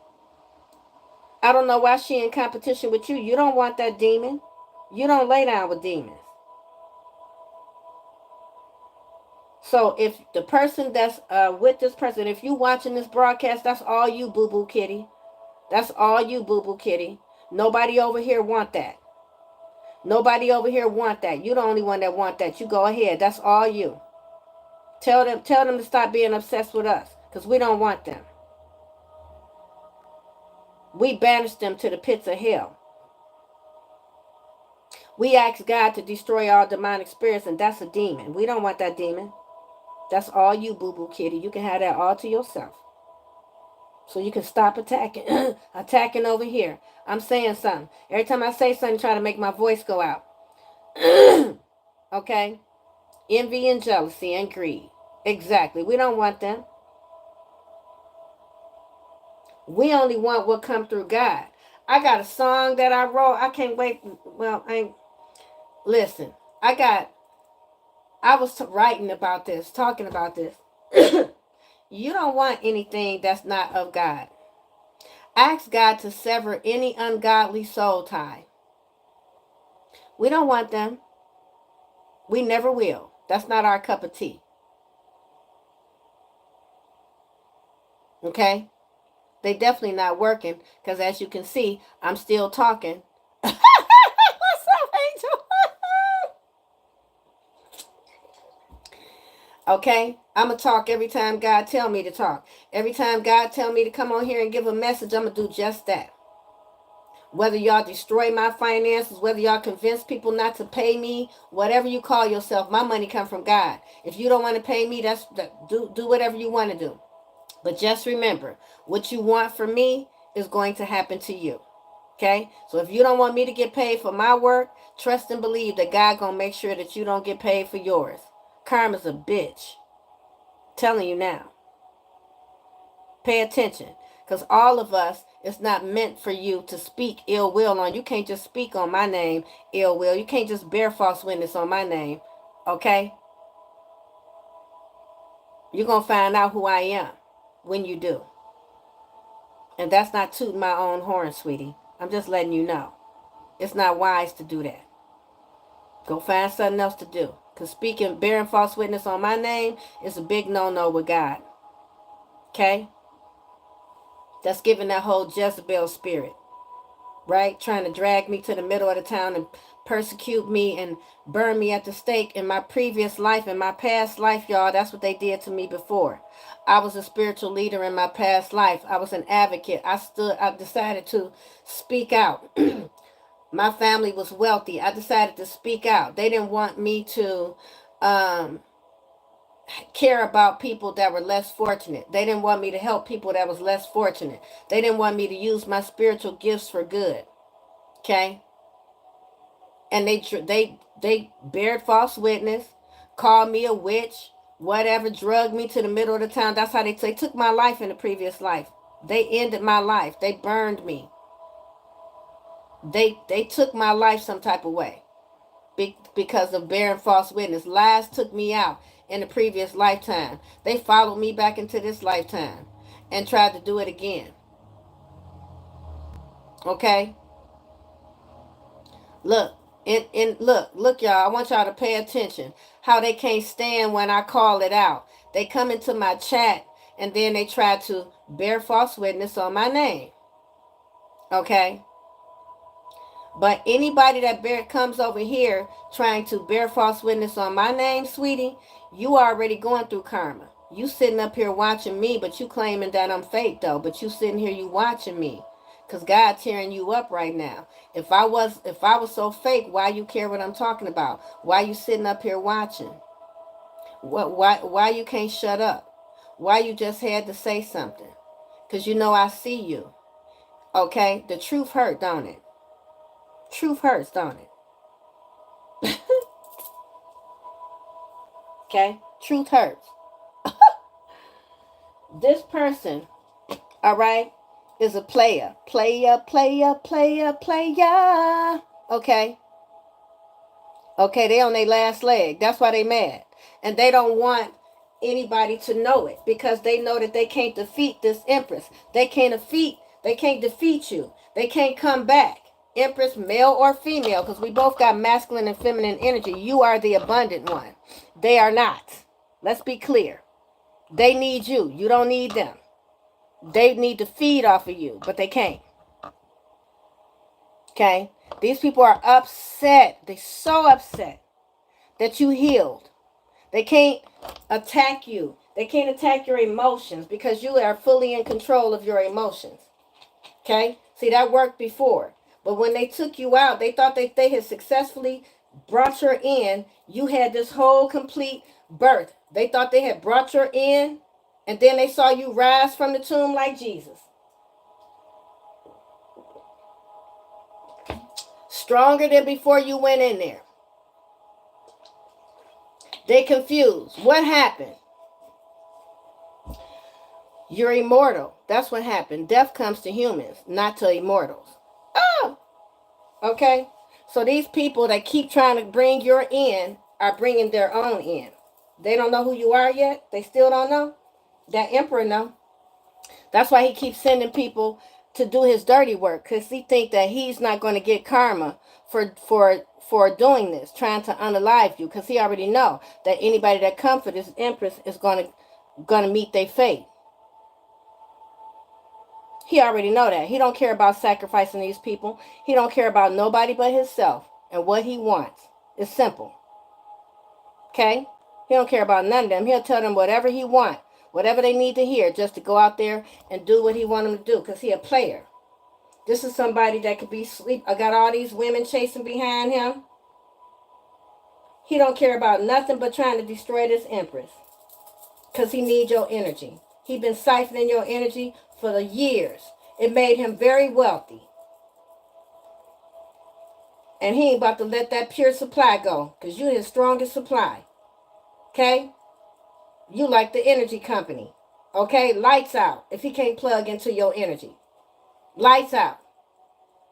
I don't know why she in competition with you. You don't want that demon. You don't lay down with demons. So if the person that's with this person, if you watching this broadcast, that's all you, boo-boo kitty. That's all you, boo-boo kitty. Nobody over here want that. Nobody over here want that. You the only one that want that. You go ahead. That's all you. Tell them to stop being obsessed with us, because we don't want them. We banish them to the pits of hell. We ask God to destroy all demonic spirits, and that's a demon. We don't want that demon. That's all you, boo-boo kitty. You can have that all to yourself. So you can stop attacking. Attacking over here. I'm saying something. Every time I say something, try to make my voice go out. Okay? Envy and jealousy and greed. Exactly. We don't want them. We only want what come through God. I got a song that I wrote. I can't wait. Well, listen. I was writing about this, talking about this. You don't want anything that's not of God. Ask God to sever any ungodly soul tie. We don't want them. We never will. That's not our cup of tea. Okay? They definitely not working, because as you can see, I'm still talking. What's up, Angel? Okay? I'm going to talk every time God tell me to talk. Every time God tell me to come on here and give a message, I'm going to do just that. Whether y'all destroy my finances, whether y'all convince people not to pay me, whatever you call yourself, my money come from God. If you don't want to pay me, do whatever you want to do. But just remember, what you want from me is going to happen to you. Okay? So if you don't want me to get paid for my work, trust and believe that God gonna make sure that you don't get paid for yours. Karma's a bitch. Telling you now. Pay attention. Because all of us, it's not meant for you to speak ill will on. You can't just speak on my name ill will. You can't just bear false witness on my name. Okay? You're going to find out who I am when you do. And that's not tooting my own horn, sweetie. I'm just letting you know. It's not wise to do that. Go find something else to do. Because speaking, bearing false witness on my name is a big no-no with God. Okay? That's giving that whole Jezebel spirit. Right? Trying to drag me to the middle of the town and persecute me and burn me at the stake in my previous life, in my past life, y'all. That's what they did to me before. I was a spiritual leader in my past life. I was an advocate. I decided to speak out. My family was wealthy. I decided to speak out. They didn't want me to care about people that were less fortunate. They didn't want me to help people that was less fortunate. They didn't want me to use my spiritual gifts for good. Okay? And they bared false witness, called me a witch, whatever, drugged me to the middle of the town. That's how they took my life in the previous life. They ended my life. They burned me. They took my life some type of way because of bearing false witness. Lies took me out in the previous lifetime. They followed me back into this lifetime and tried to do it again. Okay? Look, look, y'all. I want y'all to pay attention. How they can't stand when I call it out. They come into my chat and then they try to bear false witness on my name. Okay? But anybody that comes over here trying to bear false witness on my name, sweetie, you already going through karma. You sitting up here watching me, but you claiming that I'm fake though. But you sitting here, you watching me. Because God's tearing you up right now. If I was so fake, why you care what I'm talking about? Why you sitting up here watching? Why you can't shut up? Why you just had to say something? Because you know I see you. Okay? The truth hurt, don't it? Truth hurts, don't it? Okay? Truth hurts. This person, all right, is a player. Player. Okay? Okay, they on their last leg. That's why they mad. And they don't want anybody to know it because they know that they can't defeat this Empress. They can't defeat you. They can't come back. Empress, male or female, because we both got masculine and feminine energy. You are the abundant one. They are not. Let's be clear. They need you. You don't need them. They need to feed off of you, but they can't. Okay? These people are upset. They're so upset that you healed. They can't attack you. They can't attack your emotions because you are fully in control of your emotions. Okay? See, that worked before. But when they took you out, they thought that they had successfully brought her in. You had this whole complete birth. They thought they had brought her in, and then they saw you rise from the tomb like Jesus. Stronger than before you went in there. They confused. What happened? You're immortal. That's what happened. Death comes to humans, not to immortals. Oh! Okay? So these people that keep trying to bring your in are bringing their own in. They don't know who you are yet. They still don't know. That emperor know. That's why he keeps sending people to do his dirty work, because he think that he's not going to get karma for doing this, trying to unalive you, because he already know that anybody that comes for this Empress is going to meet their fate. He already know that. He don't care about sacrificing these people. He don't care about nobody but himself and what he wants. It's simple. Okay? He don't care about none of them. He'll tell them whatever he want, whatever they need to hear, just to go out there and do what he want them to do, because he a player. This is somebody that could be sleep. I got all these women chasing behind him. He don't care about nothing but trying to destroy this Empress, because he needs your energy. He been siphoning your energy for the years. It made him very wealthy. And he ain't about to let that pure supply go, because you his strongest supply. Okay? You like the energy company. Okay? Lights out if he can't plug into your energy. Lights out.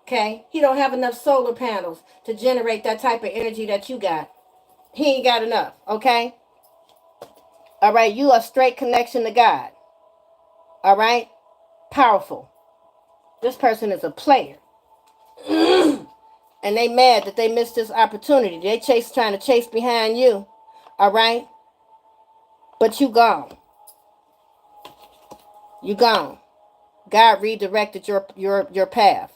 Okay? He don't have enough solar panels to generate that type of energy that you got. He ain't got enough. Okay? All right? You a straight connection to God. All right? Powerful. This person is a player. And they mad that they missed this opportunity. They trying to chase behind you. All right? But you gone. You gone. God redirected your path.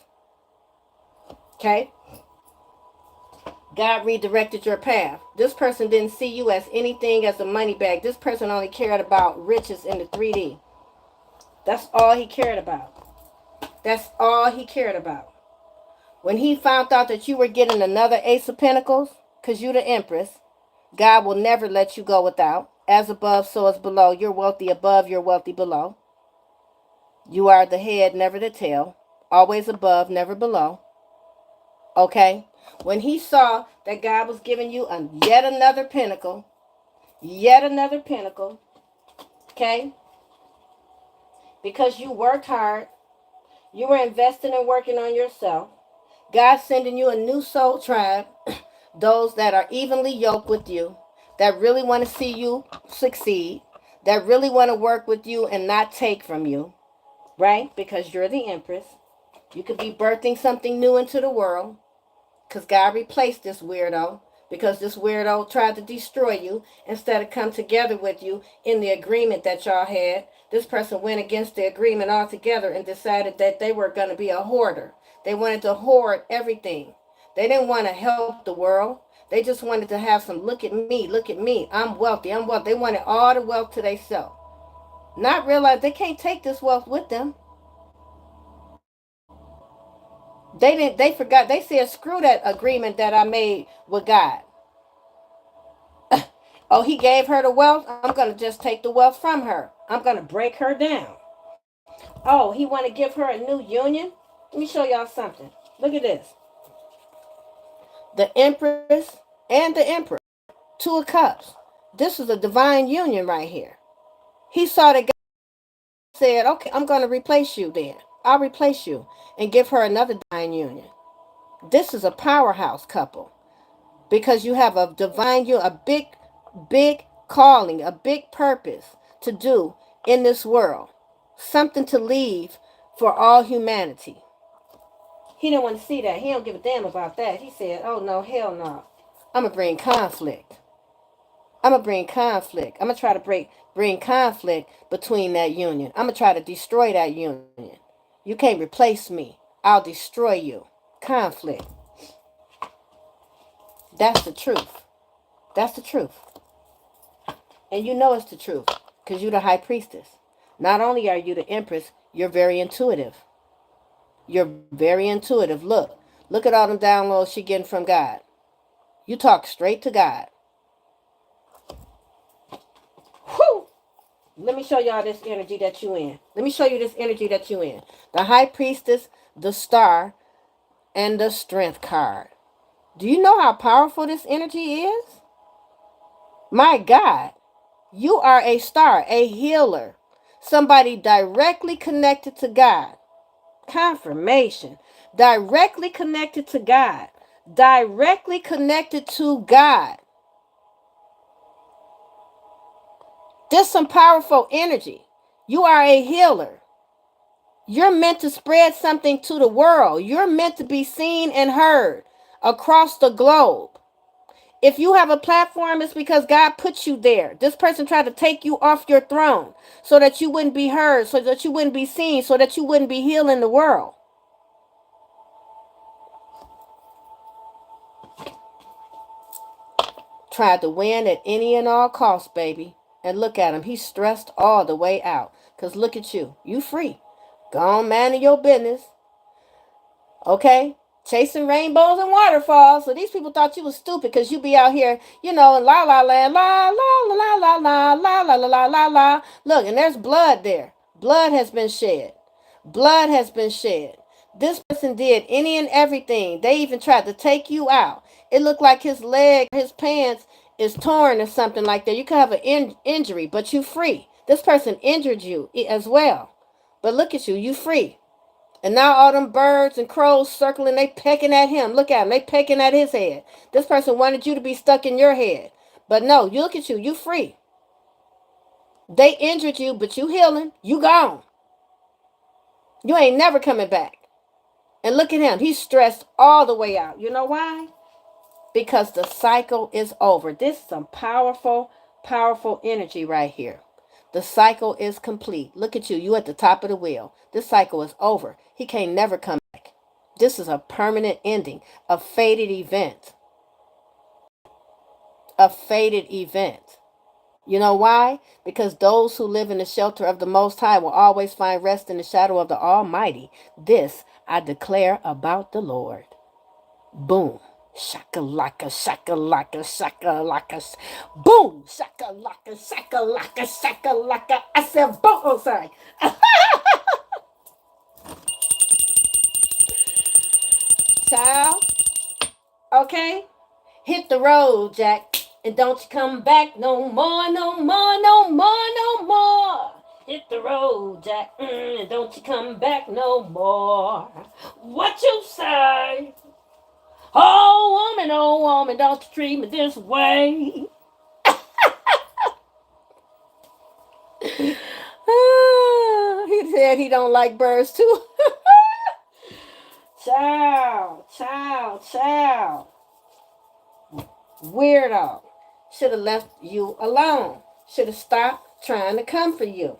Okay? God redirected your path. This person didn't see you as anything as a money bag. This person only cared about riches in the 3D. That's all he cared about. That's all he cared about. When he found out that you were getting another Ace of Pentacles, because you're the Empress, God will never let you go without. As above, so as below. You're wealthy above, you're wealthy below. You are the head, never the tail. Always above, never below. Okay? When he saw that God was giving you yet another pinnacle, okay? Because you worked hard, you were investing and working on yourself. God's sending you a new soul tribe, those that are evenly yoked with you, that really want to see you succeed, that really want to work with you and not take from you, right? Because you're the Empress. You could be birthing something new into the world, because God replaced this weirdo, because this weirdo tried to destroy you instead of come together with you in the agreement that y'all had. This person went against the agreement altogether and decided that they were going to be a hoarder. They wanted to hoard everything. They didn't want to help the world. They just wanted to have some, look at me, I'm wealthy, I'm wealthy. They wanted all the wealth to themselves. Not realize they can't take this wealth with them. They forgot. They said, screw that agreement that I made with God. Oh, he gave her the wealth. I'm going to just take the wealth from her. I'm going to break her down. Oh, he want to give her a new union? Let me show y'all something. Look at this. The Empress and the Emperor. 2 of Cups. This is a divine union right here. He saw that God said, okay, I'm going to replace you then. I'll replace you and give her another divine union. This is a powerhouse couple, because you have a divine union, a big calling, a big purpose to do in this world. Something to leave for all humanity. He didn't want to see that. He don't give a damn about that. He said, oh no, hell no. I'm going to bring conflict. I'm going to bring conflict. I'm going to try to bring conflict between that union. I'm going to try to destroy that union. You can't replace me. I'll destroy you. Conflict. That's the truth. That's the truth. And you know it's the truth, because you're the high priestess. Not only are you the Empress, you're very intuitive. You're very intuitive. Look at all the downloads she getting from God. You talk straight to God. Whew! Let me show y'all this energy that you in. Let me show you this energy that you in. The high priestess, the star, and the strength card. Do you know how powerful this energy is? My God. You are a star, a healer, somebody directly connected to God. Confirmation. Directly connected to God. Directly connected to God. There's some powerful energy. You are a healer. You're meant to spread something to the world. You're meant to be seen and heard across the globe. If you have a platform, it's because God put you there. This person tried to take you off your throne so that you wouldn't be heard, so that you wouldn't be seen, so that you wouldn't be healing the world. Tried to win at any and all costs, baby. And look at him. He's stressed all the way out. Because look at you. You free. Go on, man, in your business. Okay? Chasing rainbows and waterfalls. So these people thought you was stupid because you be out here, you know, in la la land, la la la la la la la la la la la la. Look, and there's blood there. Blood has been shed. Blood has been shed. This person did any and everything. They even tried to take you out. It looked like his leg, his pants is torn or something like that. You could have an injury, but you free. This person injured you as well. But look at you, you free. And now all them birds and crows circling, they pecking at him. Look at him, they pecking at his head. This person wanted you to be stuck in your head. But no, you look at you, you free. They injured you, but you healing. You gone. You ain't never coming back. And look at him. He's stressed all the way out. You know why? Because the cycle is over. This is some powerful, powerful energy right here. The cycle is complete. Look at you. You at the top of the wheel. This cycle is over. He can't never come back. This is a permanent ending. A fated event. A fated event. You know why? Because those who live in the shelter of the Most High will always find rest in the shadow of the Almighty. This I declare about the Lord. Boom. Shakalaka, shakalaka, shakalaka. Boom. Shakalaka, shakalaka, shakalaka. I said boom. Oh, sorry. Child. Okay. Hit the road, Jack. And don't you come back no more, no more, no more, no more. Hit the road, Jack. And don't you come back no more. What you say? Oh woman, don't you treat me this way. He said he don't like birds too. Child. Weirdo. Should have left you alone. Should have stopped trying to come for you.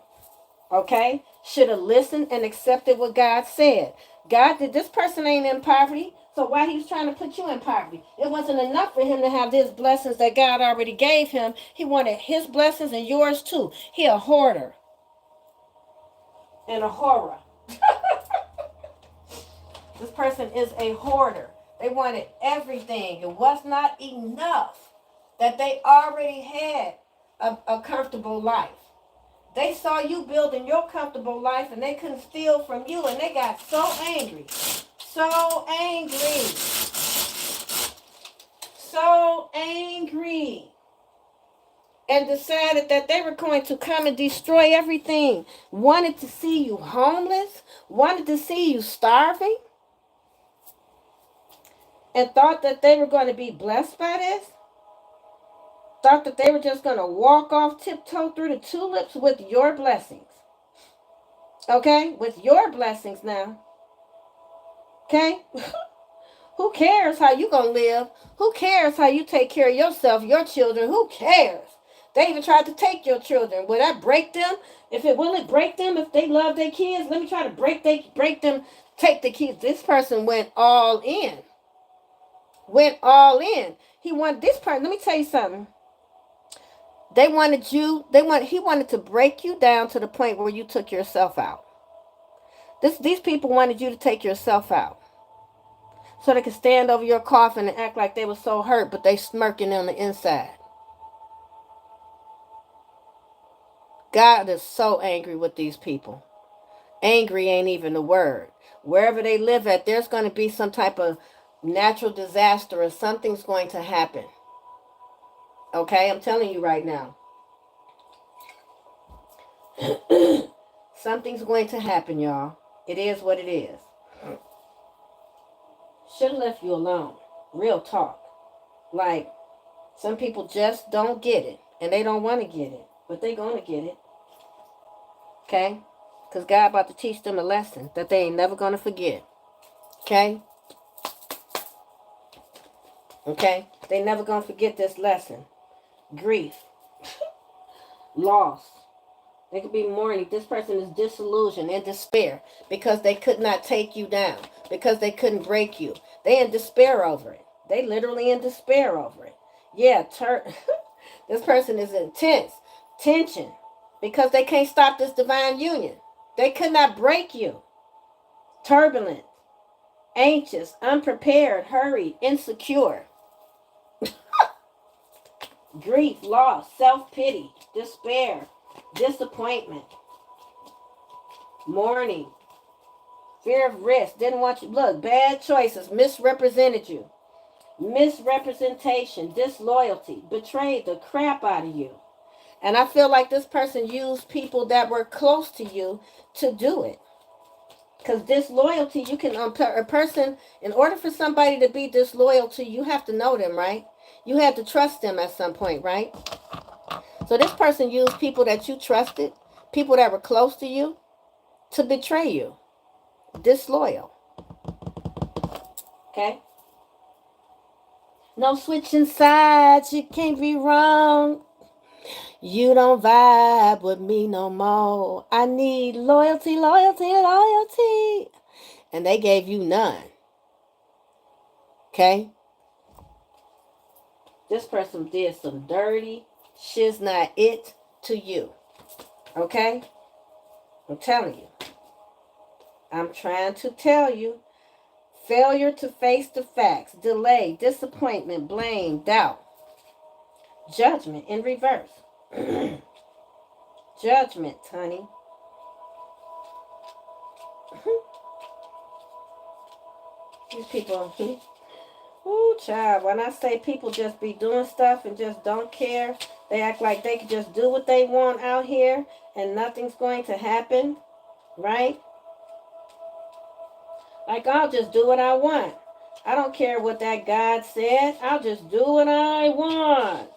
Okay? Should have listened and accepted what God said. God did, this person ain't in poverty. So why he was trying to put you in poverty? It wasn't enough for him to have his blessings that God already gave him. He wanted his blessings and yours too. He a hoarder. And a horror. This person is a hoarder. They wanted everything. It was not enough that they already had a comfortable life. They saw you building your comfortable life and they couldn't steal from you and they got so angry. So angry. So angry. And decided that they were going to come and destroy everything. Wanted to see you homeless. Wanted to see you starving. And thought that they were going to be blessed by this. Thought that they were just going to walk off tiptoe through the tulips with your blessings. Okay? With your blessings now. Okay? Who cares how you going to live? Who cares how you take care of yourself, your children? Who cares? They even tried to take your children. Will that break them? Will it break them if they love their kids? Let me try to break them, take the kids. This person went all in. He wanted this person. Let me tell you something. He wanted to break you down to the point where you took yourself out. These people wanted you to take yourself out. So they could stand over your coffin and act like they were so hurt, but they smirking on the inside. God is so angry with these people. Angry ain't even the word. Wherever they live at, there's going to be some type of natural disaster or something's going to happen. Okay, I'm telling you right now. Something's going to happen, y'all. It is what it is. Should have left you alone. Real talk. Like, some people just don't get it. And they don't want to get it. But they're going to get it. Okay? Because God about to teach them a lesson that they ain't never going to forget. Okay? Okay? They never going to forget this lesson. Grief. Loss. They could be mourning. This person is disillusioned and despair because they could not take you down. Because they couldn't break you. They in despair over it. They literally in despair over it. Yeah, this person is intense. Tension. Because they can't stop this divine union. They could not break you. Turbulent. Anxious. Unprepared. Hurried. Insecure. Grief. Loss. Self-pity. Despair. Disappointment. Mourning. Fear of risk. Didn't want you. Look, bad choices. Misrepresented you. Misrepresentation. Disloyalty. Betrayed the crap out of you. And I feel like this person used people that were close to you to do it. Because disloyalty, you can, a person, in order for somebody to be disloyal to you, you have to know them, right? You have to trust them at some point, right? So this person used people that you trusted, people that were close to you, to betray you. Disloyal. Okay? No switching sides, you can't be wrong. You don't vibe with me no more. I need loyalty, loyalty, loyalty. And they gave you none. Okay? This person did some dirty shiz not it to you. Okay? I'm telling you. I'm trying to tell you. Failure to face the facts. Delay, disappointment, blame, doubt. Judgment in reverse. Judgment, honey. These people, ooh, child, when I say people just be doing stuff and just don't care, they act like they can just do what they want out here and nothing's going to happen, right? Like, I'll just do what I want. I don't care what that God said. I'll just do what I want.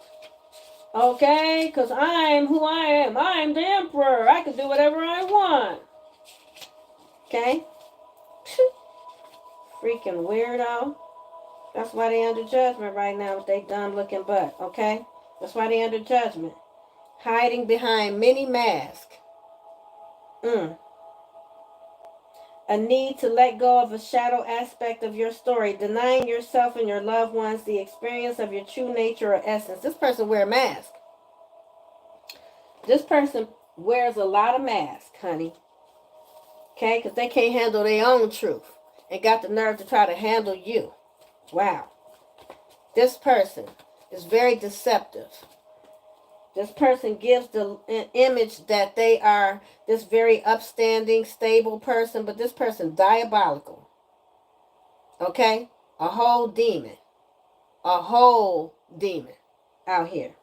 Okay? Because I'm who I am. I'm the emperor. I can do whatever I want. Okay? Freaking weirdo. That's why they under judgment right now with they dumb looking butt. Okay? That's why they under judgment. Hiding behind many masks. A need to let go of a shadow aspect of your story, denying yourself and your loved ones the experience of your true nature or essence. This person wear a mask. This person wears a lot of masks, honey. Okay? Because they can't handle their own truth and got the nerve to try to handle you. Wow. This person is very deceptive. This person gives the image that they are this very upstanding, stable person, but this person diabolical. Okay? A whole demon. A whole demon out here.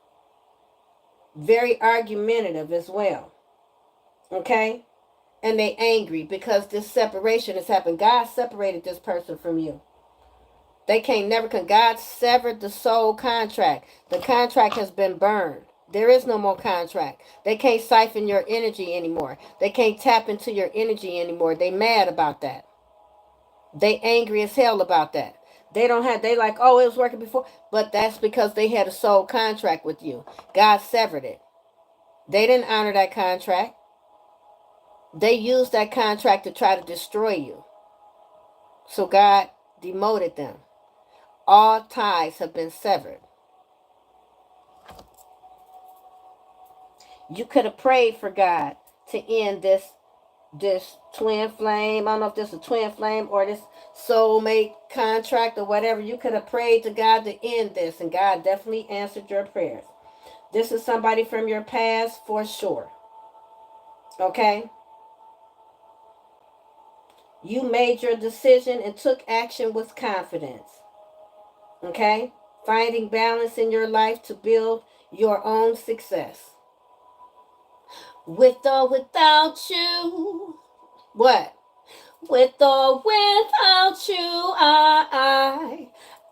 Very argumentative as well. Okay? And they angry because this separation has happened. God separated this person from you. They can't never, God severed the soul contract. The contract has been burned. There is no more contract. They can't siphon your energy anymore. They can't tap into your energy anymore. They mad about that. They angry as hell about that. They like, oh, it was working before. But that's because they had a soul contract with you. God severed it. They didn't honor that contract. They used that contract to try to destroy you. So God demoted them. All ties have been severed. You could have prayed for God to end this twin flame. I don't know if this is a twin flame or this soulmate contract or whatever. You could have prayed to God to end this, and God definitely answered your prayers. This is somebody from your past for sure. Okay? You made your decision and took action with confidence. Okay? Finding balance in your life to build your own success. With or without you. What? With or without you,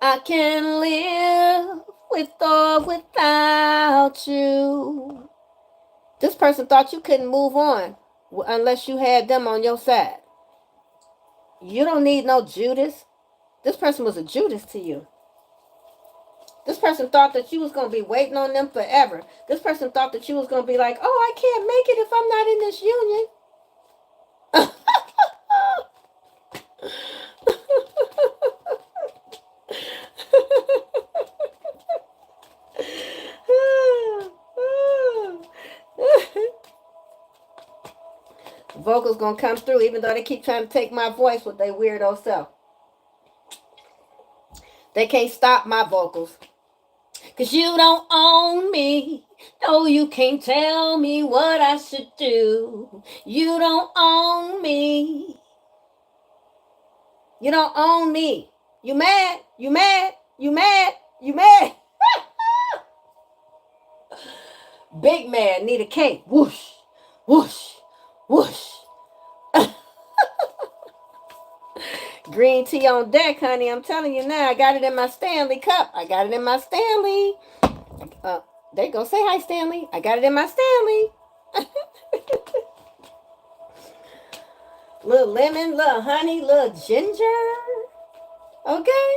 I can live. With or without you. This person thought you couldn't move on unless you had them on your side. You don't need no Judas. This person was a Judas to you. This person thought that you was going to be waiting on them forever. This person thought that you was going to be like, oh, I can't make it if I'm not in this union. vocals gonna come through, even though they keep trying to take my voice with their weirdo self. They can't stop my vocals. Cause you don't own me. No, you can't tell me what I should do. You don't own me. You don't own me. You mad? You mad? You mad? You mad? Big man need a cake. Whoosh, whoosh, whoosh. Green tea on deck, honey. I'm telling you now. I got it in my Stanley cup. I got it in my Stanley. There you go. Say hi, Stanley. I got it in my Stanley. Little lemon, little honey, little ginger. Okay.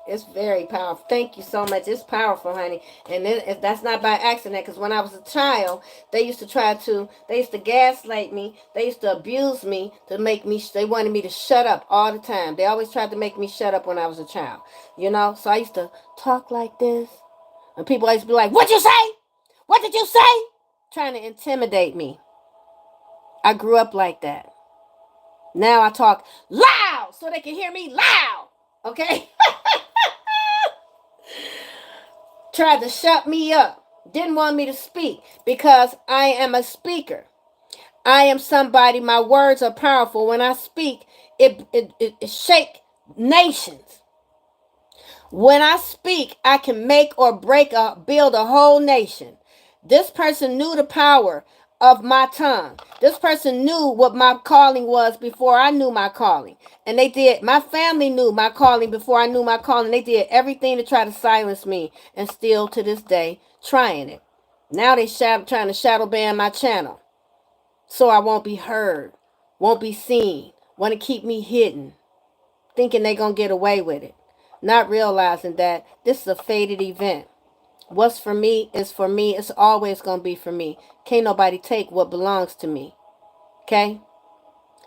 It's very powerful. Thank you so much. It's powerful, honey. And then that's not by accident, because when I was a child, they used to gaslight me. They used to abuse me to make me, they wanted me to shut up all the time. They always tried to make me shut up when I was a child. You know, so I used to talk like this. And people always be like, what'd you say? What did you say? Trying to intimidate me. I grew up like that. Now I talk loud so they can hear me loud. Okay? Tried to shut me up. Didn't want me to speak because I am a speaker. I am somebody, my words are powerful. When I speak, it shake nations. When I speak, I can make or build a whole nation. This person knew the power of my tongue. This person knew what my calling was before I knew my calling. And they did, my family knew my calling before I knew my calling. They did everything to try to silence me, and still to this day trying it. Now they trying to shadow ban my channel so I won't be heard, won't be seen, want to keep me hidden, thinking they gonna get away with it, not realizing that this is a fated event. What's for me is for me. It's always going to be for me. Can't nobody take what belongs to me. Okay?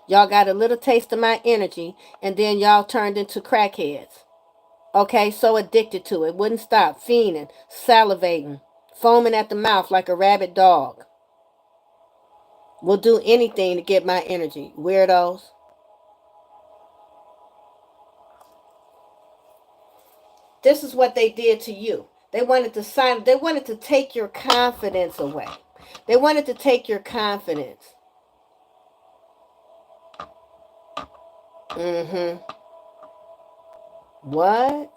Y'all got a little taste of my energy, and then y'all turned into crackheads. Okay? So addicted to it. Wouldn't stop. Fiending, salivating, foaming at the mouth like a rabid dog. Will do anything to get my energy. Weirdos. This is what they did to you. They wanted to take your confidence away. They wanted to take your confidence. What?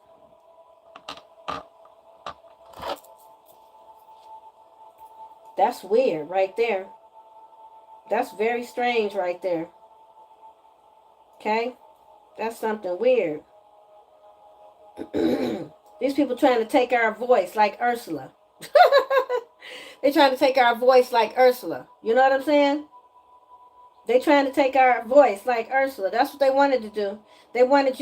That's weird right there. That's very strange right there. Okay? That's something weird. These people trying to take our voice like Ursula. They trying to take our voice like Ursula. You know what I'm saying? They trying to take our voice like Ursula. That's what they wanted to do. They wanted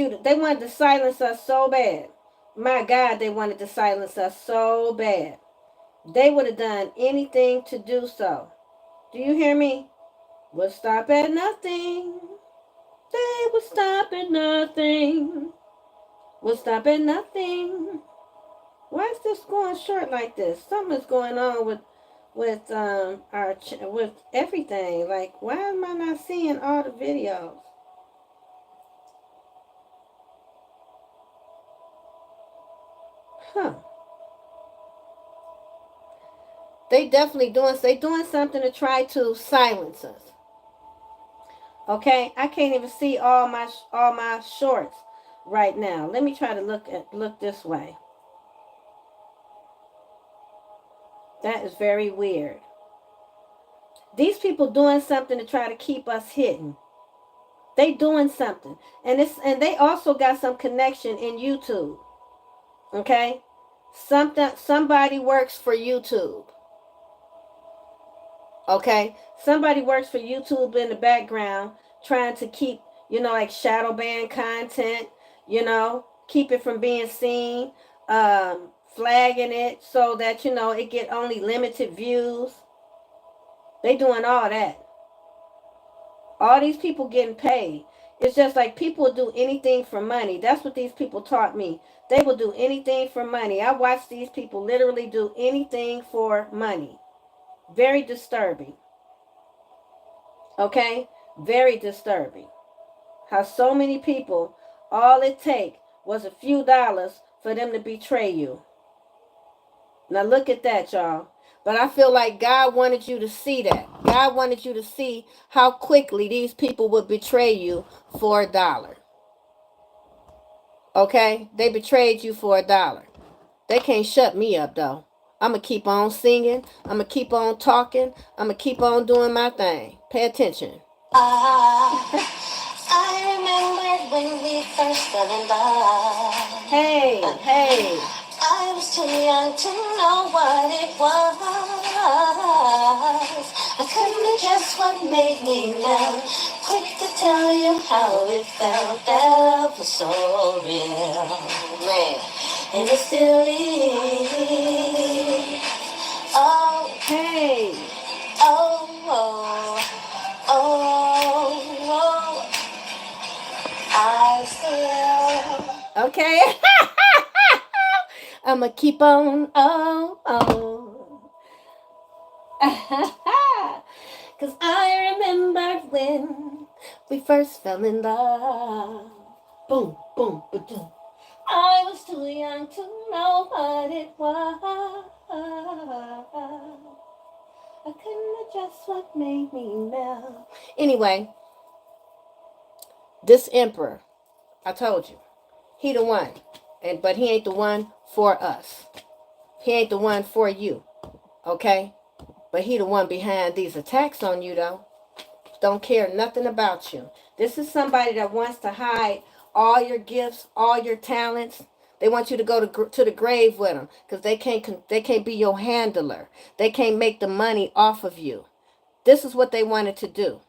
to silence us so bad. My God, they wanted to silence us so bad. They would have done anything to do so. Do you hear me? Would stop at nothing. They would stop at nothing. We'll stop at nothing. Why is this going short like this? Something's going on with everything. Like, why am I not seeing all the videos? Huh. They doing something to try to silence us. Okay, I can't even see all my shorts right now. Let me try to look this way. That is very weird. These people doing something to try to keep us hidden. They doing something. And they also got some connection in YouTube. Okay? Somebody works for YouTube. Okay? Somebody works for YouTube in the background trying to keep, like shadow ban content, keep it from being seen, flagging it so that, it get only limited views. They doing all that. All these people getting paid. It's just like people will do anything for money. That's what these people taught me. They will do anything for money. I watched these people literally do anything for money. Very disturbing. Okay? Very disturbing. How so many people, all it takes was a few dollars for them to betray you. Now look at that, y'all. But I feel like God wanted you to see that. God wanted you to see how quickly these people would betray you for $1. Okay? They betrayed you for $1. They can't shut me up, though. I'm going to keep on singing. I'm going to keep on talking. I'm going to keep on doing my thing. Pay attention. I remember when we first fell in love. Hey, hey. I was too young to know what it was. I couldn't have guessed what made me melt. Quick to tell you how it felt. That was so real. Man. And it still is. Oh, hey. Oh, oh, oh, oh. I still. Okay. I'ma keep on. Oh, oh. Cause I remember when we first fell in love. Boom, boom, ba-doom. I was too young to know what it was. I couldn't adjust what made me melt. Anyway, this emperor, I told you, he the one. But he ain't the one for us. He ain't the one for you. Okay? But he the one behind these attacks on you, though. Don't care nothing about you. This is somebody that wants to hide all your gifts, all your talents. They want you to go to the grave with them because they can't be your handler. They can't make the money off of you. This is what they wanted to do.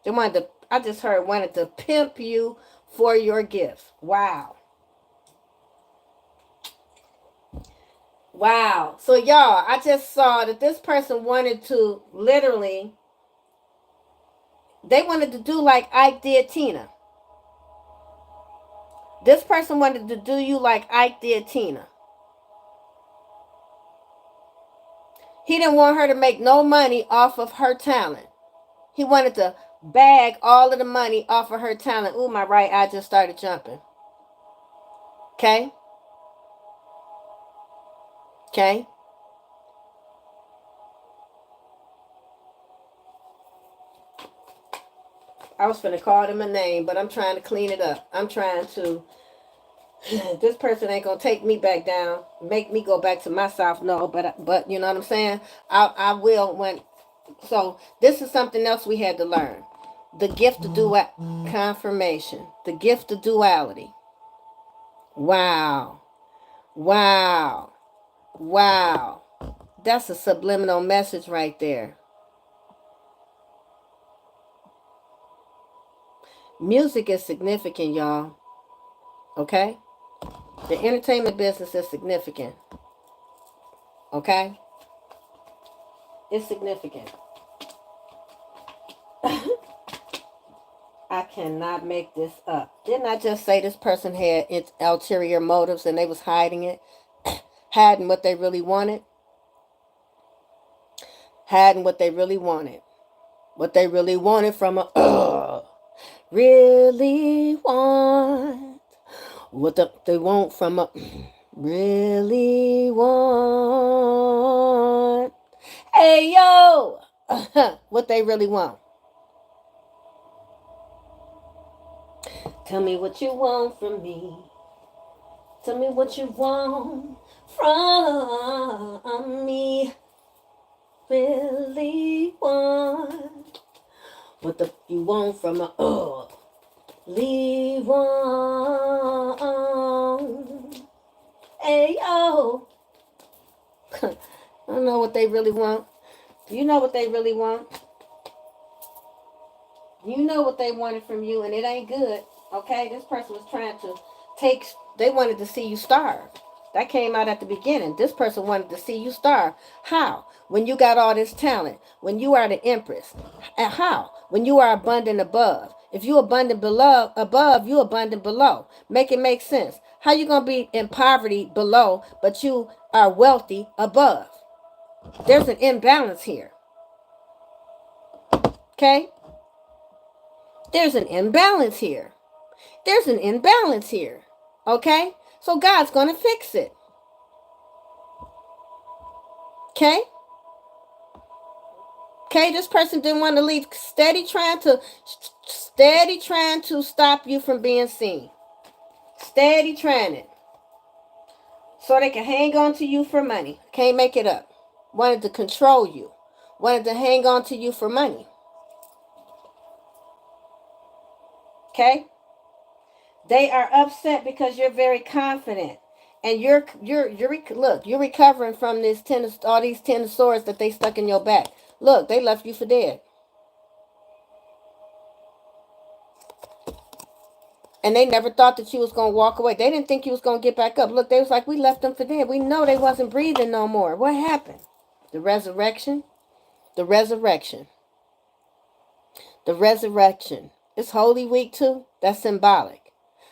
They wanted to, I just heard, wanted to pimp you for your gifts. Wow. Wow. So y'all, I just saw that this person wanted to literally, they wanted to do like Ike did Tina. This person wanted to do you like Ike did Tina. He didn't want her to make no money off of her talent. He wanted to bag all of the money off of her talent. Ooh, my right eye just started jumping. Okay? Okay? I was finna call them a name, but I'm trying to clean it up. I'm trying to... This person ain't gonna take me back down, make me go back to my South. No, but you know what I'm saying? I will when... So, this is something else we had to learn. The gift of confirmation. The gift of duality. Wow. Wow. Wow. That's a subliminal message right there. Music is significant, y'all. Okay? The entertainment business is significant. Okay? It's significant. I cannot make this up. Didn't I just say this person had its ulterior motives and they was hiding it? Hiding what they really wanted? Hiding what they really wanted. What they really wanted from a... really want what they want from a really want. Hey yo, what they really want. Tell me what you want from me. Tell me what you want from me. Really want what you want from a leave on. Hey yo. I don't know what they really want. Do you know what they really want? You know what they wanted from you, and it ain't good. Okay? This person was trying to they wanted to see you starve. That came out at the beginning. This person wanted to see you starve. How? When you got all this talent. When you are the Empress. And how? When you are abundant above. If you abundant below, above, you abundant below. Make it make sense. How you going to be in poverty below, but you are wealthy above? There's an imbalance here. Okay? There's an imbalance here. There's an imbalance here. Okay? So God's going to fix it. Okay? Okay, this person didn't want to leave. Steady trying to stop you from being seen. Steady trying it. So they can hang on to you for money. Can't make it up. Wanted to control you. Wanted to hang on to you for money. Okay? They are upset because you're very confident. And you're recovering from all these 10 of swords that they stuck in your back. Look, they left you for dead. And they never thought that you was going to walk away. They didn't think you was going to get back up. Look, they was like, we left them for dead. We know they wasn't breathing no more. What happened? The resurrection. The resurrection. The resurrection. It's Holy Week too. That's symbolic.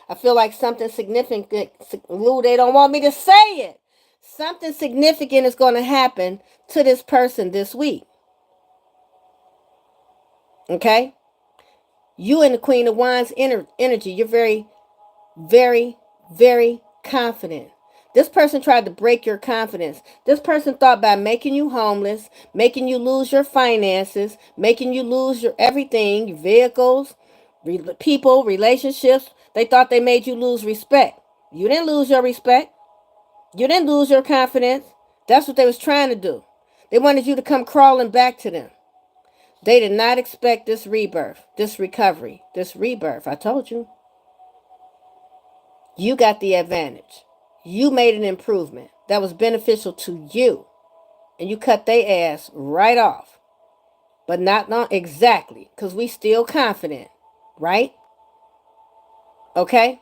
I feel like something significant. Ooh, they don't want me to say it. Something significant is going to happen to this person this week. Okay? You and the Queen of Wands energy. You're very, very, very confident. This person tried to break your confidence. This person thought by making you homeless, making you lose your finances, making you lose your everything, your vehicles, people, relationships. They thought they made you lose respect. You didn't lose your respect. You didn't lose your confidence. That's what they was trying to do. They wanted you to come crawling back to them. They did not expect this rebirth, this recovery, this rebirth. I told you. You got the advantage. You made an improvement that was beneficial to you. And you cut their ass right off. But not exactly, because we still confident. Right? Okay?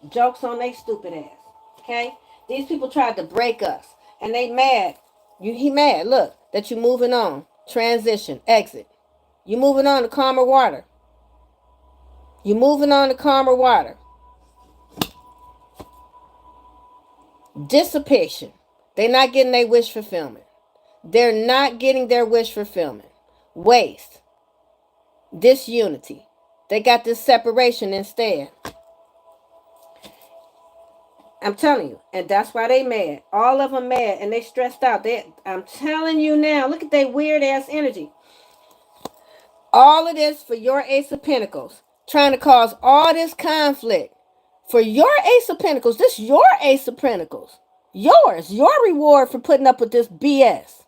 Jokes on they stupid ass. Okay? These people tried to break us. And they mad. He mad. Look, that you moving on. Transition. Exit. You moving on to calmer water. You moving on to calmer water. Dissipation. They're not getting their wish fulfillment. They're not getting their wish fulfillment. Waste. Disunity. They got this separation instead. I'm telling you. And that's why they mad. All of them mad. And they stressed out. I'm telling you now. Look at their weird ass energy. All of this for your Ace of Pentacles. Trying to cause all this conflict. For your Ace of Pentacles. This is your Ace of Pentacles. Yours. Your reward for putting up with this BS.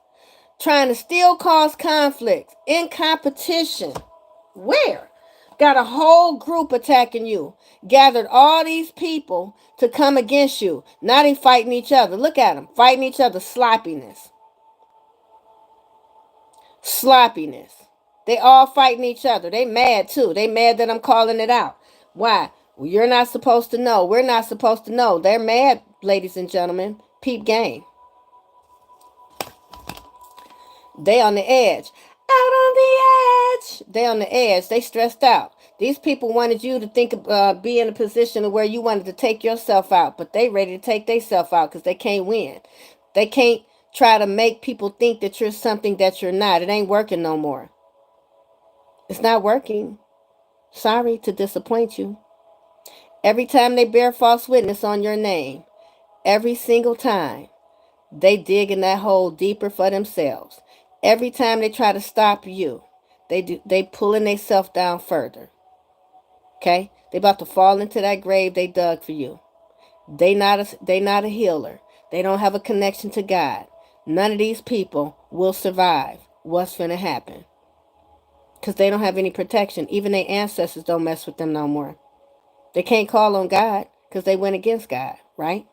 Trying to still cause conflict. In competition. Where? Got a whole group attacking you. Gathered all these people to come against you. Now they fighting each other. Look at them. Fighting each other. Sloppiness. Sloppiness. They all fighting each other. They mad too. They mad that I'm calling it out. Why? Well, you're not supposed to know. We're not supposed to know. They're mad, ladies and gentlemen. Peep game. They on the edge. Out on the edge. They on the edge. They stressed out. These people wanted you to think be in a position of where you wanted to take yourself out. But they ready to take themselves out because they can't win. They can't try to make people think that you're something that you're not. It ain't working no more. It's not working. Sorry to disappoint you. Every time they bear false witness on your name, every single time, they dig in that hole deeper for themselves. Every time they try to stop you, they pulling themselves down further. Okay? They about to fall into that grave they dug for you. They not a healer. They don't have a connection to God. None of these people will survive what's finna happen. Because they don't have any protection. Even their ancestors don't mess with them no more. They can't call on God because they went against God, right?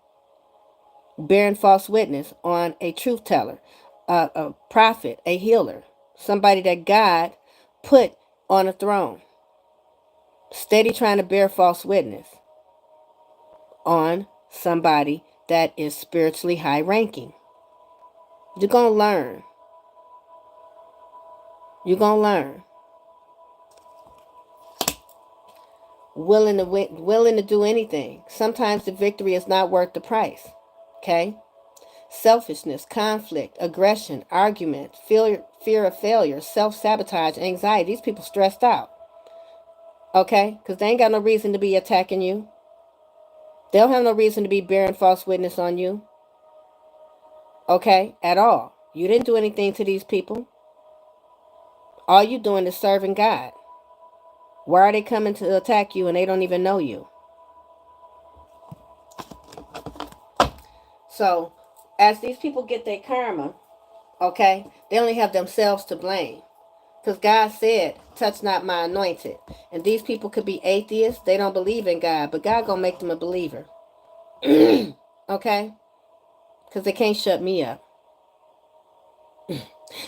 Bearing false witness on a truth teller, a prophet, a healer, somebody that God put on a throne. Steady trying to bear false witness on somebody that is spiritually high ranking. You're going to learn. You're going to learn. Willing to do anything. Sometimes the victory is not worth the price. Okay? Selfishness, conflict, aggression, argument, fear of failure, self-sabotage, anxiety. These people stressed out. Okay? Because they ain't got no reason to be attacking you. They don't have no reason to be bearing false witness on you. Okay? At all. You didn't do anything to these people. All you doing is serving God. Why are they coming to attack you and they don't even know you? So, as these people get their karma, okay, they only have themselves to blame. Because God said, touch not my anointed. And these people could be atheists. They don't believe in God. But God going to make them a believer. Okay? Because they can't shut me up.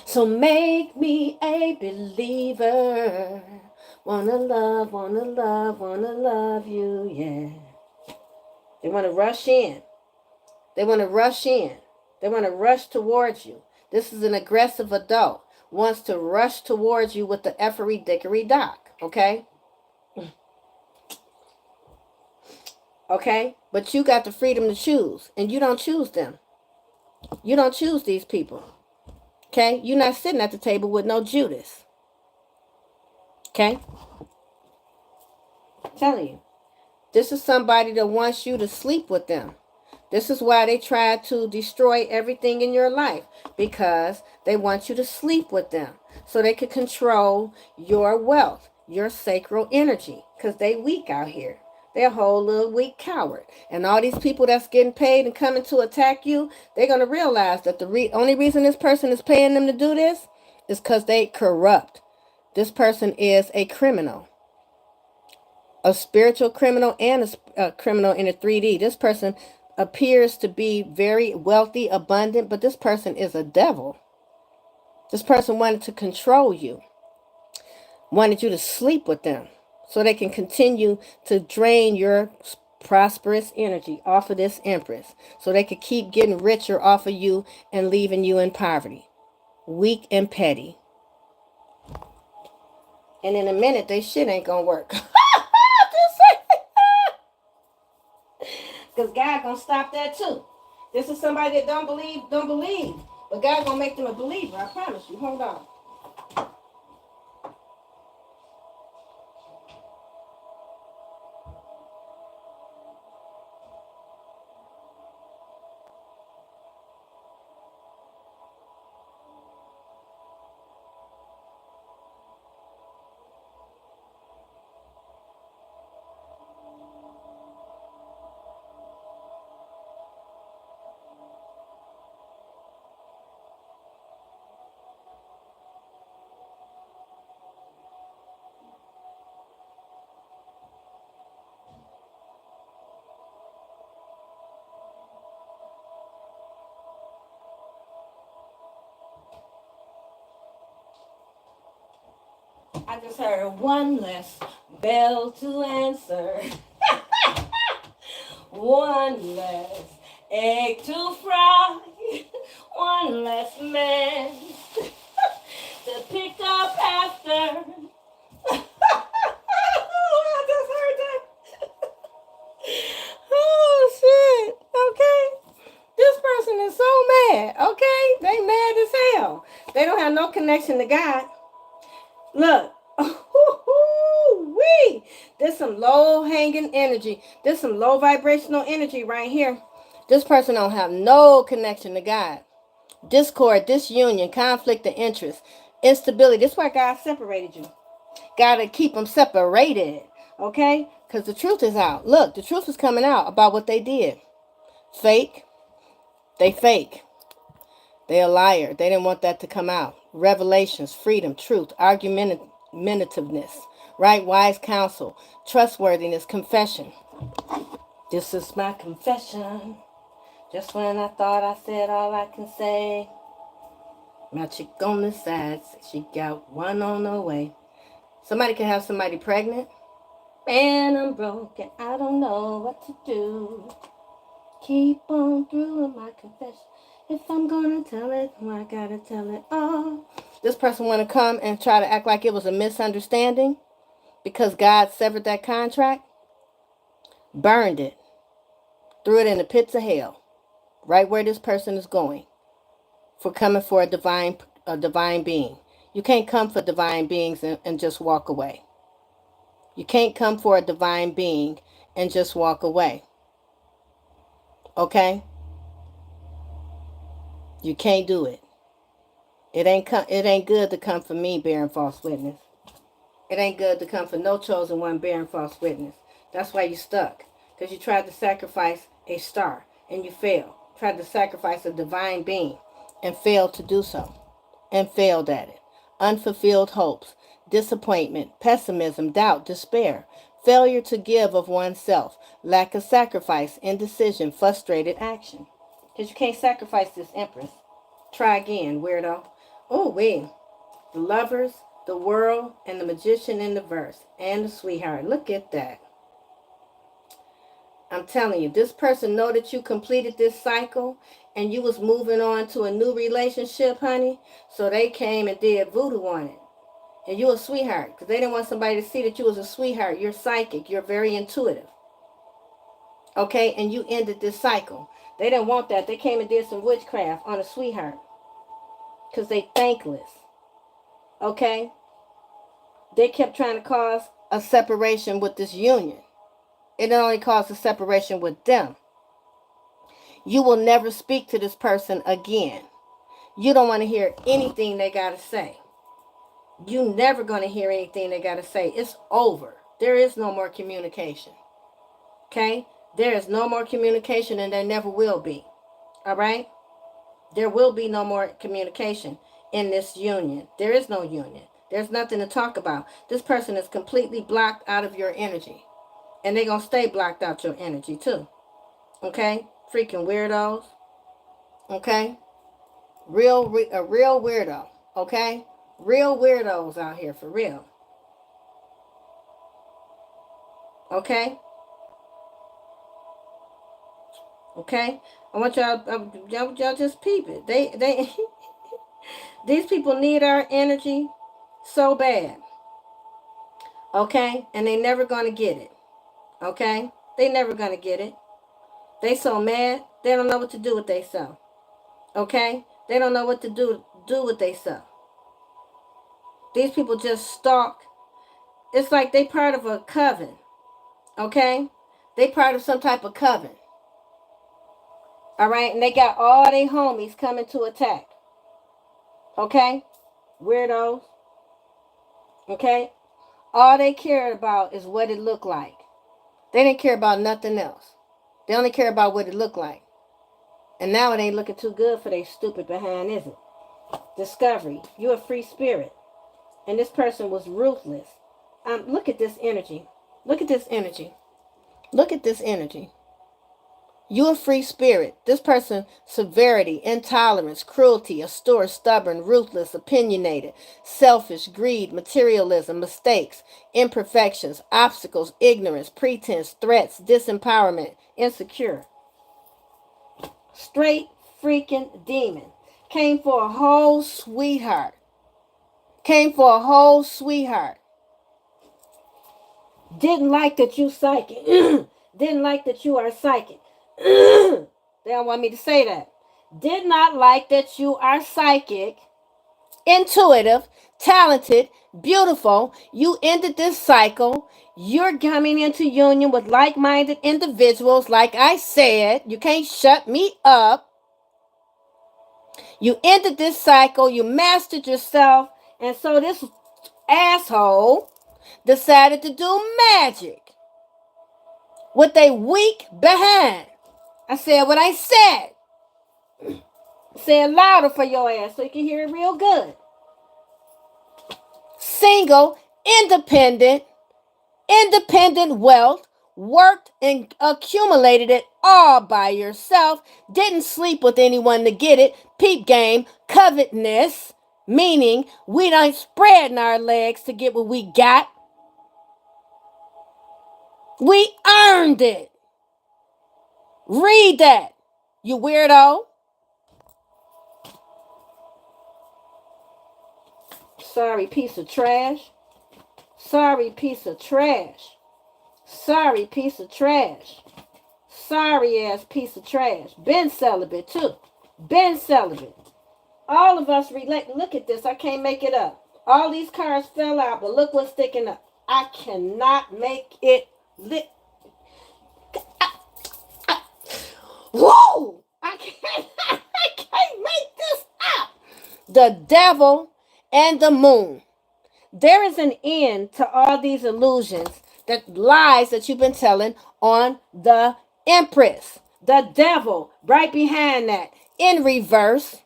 So make me a believer. Wanna love, wanna love, wanna love you, yeah. They want to rush in. They want to rush in. They want to rush towards you. This is an aggressive adult. Wants to rush towards you with the effery dickory dock. Okay? Okay? But you got the freedom to choose. And you don't choose them. You don't choose these people. Okay? You're not sitting at the table with no Judas. Okay? I'm telling you. This is somebody that wants you to sleep with them. This is why they try to destroy everything in your life. Because they want you to sleep with them. So they can control your wealth. Your sacral energy. Because they weak out here. They're a whole little weak coward. And all these people that's getting paid and coming to attack you, they're going to realize that the only reason this person is paying them to do this is because they corrupt. This person is a criminal. A spiritual criminal and a criminal in a 3D. This person appears to be very wealthy, abundant, but this person is a devil. This person wanted to control you. Wanted you to sleep with them. So they can continue to drain your prosperous energy off of this Empress. So they could keep getting richer off of you and leaving you in poverty. Weak and petty. And in a minute, they shit ain't gonna work. Because God gonna stop that too. This is somebody that don't believe. But God gonna make them a believer. I promise you. Hold on. I just heard one less bell to answer. One less egg to fry. One less man to pick up after. I just heard that. Oh, shit. Okay. This person is so mad. Okay? They mad as hell. They don't have no connection to God. Look. Wee! There's some low hanging energy. There's some low vibrational energy right here. This person don't have no connection to God. Discord, disunion, conflict of interest, instability. That's why God separated you. Gotta keep them separated. Okay? Because the truth is out. Look, the truth is coming out about what they did. Fake. They fake. They a liar. They didn't want that to come out. Revelations, freedom, truth, argumentativeness, right? Wise counsel, trustworthiness, confession. This is my confession. Just when I thought I said all I can say. My chick on the side said she got one on the way. Somebody can have somebody pregnant. Man, I'm broken. I don't know what to do. Keep on through with my confession. If I'm gonna tell it, I gotta tell it all. This person want to come and try to act like it was a misunderstanding because God severed that contract, burned it, threw it in the pits of hell, right where this person is going, for coming for a divine being. You can't come for divine beings and just walk away. You can't come for a divine being and just walk away. Okay? You can't do it. It ain't good to come for me bearing false witness. It ain't good to come for no chosen one bearing false witness. That's why you stuck. Because you tried to sacrifice a star and you failed. Tried to sacrifice a divine being and failed to do so. And failed at it. Unfulfilled hopes, disappointment, pessimism, doubt, despair, failure to give of oneself, lack of sacrifice, indecision, frustrated action. Because you can't sacrifice this Empress. Try again, weirdo. Oh, wait. The lovers, the world, and the magician in the verse. And the sweetheart. Look at that. I'm telling you, this person know that you completed this cycle and you was moving on to a new relationship, honey. So they came and did voodoo on it. And you a sweetheart. Because they didn't want somebody to see that you was a sweetheart. You're psychic. You're very intuitive. Okay? And you ended this cycle. They didn't want that. They came and did some witchcraft on a sweetheart. Because they thankless. Okay? They kept trying to cause a separation with this union. It only caused a separation with them. You will never speak to this person again. You don't want to hear anything they got to say. You never going to hear anything they got to say. It's over. There is no more communication. Okay? There is no more communication and there never will be. All right? There will be no more communication in this union. There is no union. There's nothing to talk about. This person is completely blocked out of your energy. And they're going to stay blocked out your energy too. Okay? Freaking weirdos. Okay? A real weirdo. Okay? Real weirdos out here for real. Okay? Okay? I want y'all just peep it. They these people need our energy so bad. Okay? And they never going to get it. Okay? They never going to get it. They so mad, they don't know what to do with themselves. Okay? They don't know what to do with themselves. These people just stalk. It's like they part of a coven. Okay? They part of some type of coven. All right? And they got all their homies coming to attack. Okay? Weirdos. Okay? All they cared about is what it looked like. They didn't care about nothing else. They only care about what it looked like. And now it ain't looking too good for they stupid behind, is it? Discovery. You're a free spirit. And this person was ruthless. Look at this energy. Look at this energy. Look at this energy. You're a free spirit. This person, severity, intolerance, cruelty, austere, stubborn, ruthless, opinionated, selfish, greed, materialism, mistakes, imperfections, obstacles, ignorance, pretense, threats, disempowerment, insecure. Straight freaking demon. Came for a whole sweetheart. Came for a whole sweetheart. Didn't like that you psychic. Didn't like that you are psychic. They don't want me to say that. Did not like that you are psychic, intuitive, talented, beautiful. You ended this cycle. You're coming into union with like-minded individuals. Like I said, you can't shut me up. You ended this cycle. You mastered yourself. And so this asshole decided to do magic with a weak behind. I said what I said. Say it louder for your ass so you can hear it real good. Single, independent wealth, worked and accumulated it all by yourself, didn't sleep with anyone to get it, peep game, covetousness, meaning we done spreading our legs to get what we got. We earned it. Read that, you weirdo. Sorry, piece of trash. Sorry, piece of trash. Sorry, piece of trash. Sorry ass piece of trash. Been celibate too. Been celibate. All of us relate. Look at this. I can't make it up. All these cards fell out, but look what's sticking up. I cannot make it lit. Whoa! I can't, I can't make this up. The devil and the moon. There is an end to all these illusions, that lies that you've been telling on the Empress. The devil right behind that in reverse,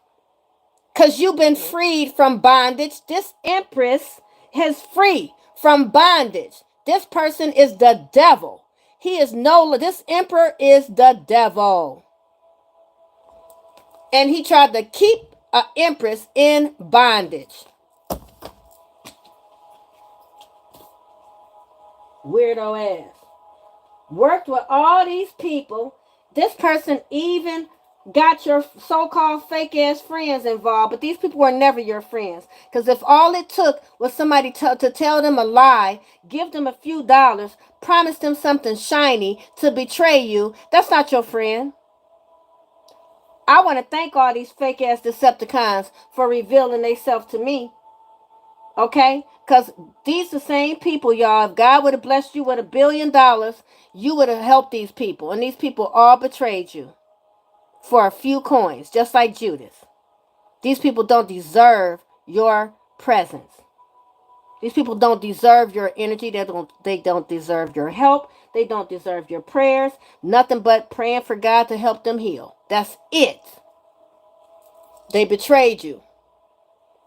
because you've been freed from bondage. This Empress is free from bondage. This person is the devil. He is this emperor is the devil. And he tried to keep an empress in bondage. Weirdo ass. Worked with all these people. This person even got your so-called fake ass friends involved, but these people were never your friends. Because if all it took was somebody to tell them a lie, give them a few dollars, promise them something shiny to betray you, that's not your friend. I want to thank all these fake ass Decepticons for revealing themselves to me. Okay? Because these the same people, y'all. If God would have blessed you with $1 billion, you would have helped these people. And these people all betrayed you for a few coins, just like Judas. These people don't deserve your presence. These people don't deserve your energy. They don't deserve your help. They don't deserve your prayers. Nothing but praying for God to help them heal. That's it. They betrayed you.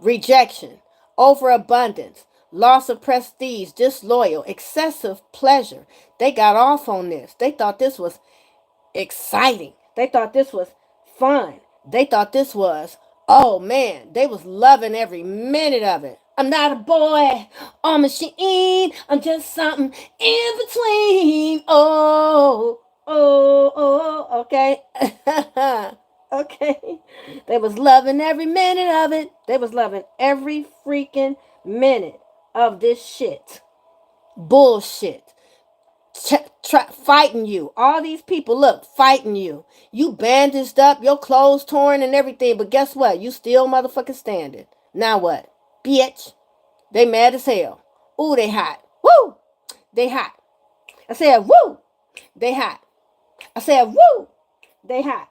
Rejection, overabundance, loss of prestige, disloyal, excessive pleasure. They got off on this. They thought this was exciting. They thought this was fun. They thought this was, oh man, they was loving every minute of it. I'm not a boy or machine. I'm just something in between. Oh, oh, oh, okay. Okay. They was loving every minute of it. They was loving every freaking minute of this shit. Bullshit. Fighting you. All these people, look, fighting you. You bandaged up, your clothes torn and everything, but guess what? You still motherfucking standing. Now what? Bitch. They mad as hell. Ooh, they hot. Woo! They hot. I said, woo! They hot. I said, woo! They hot.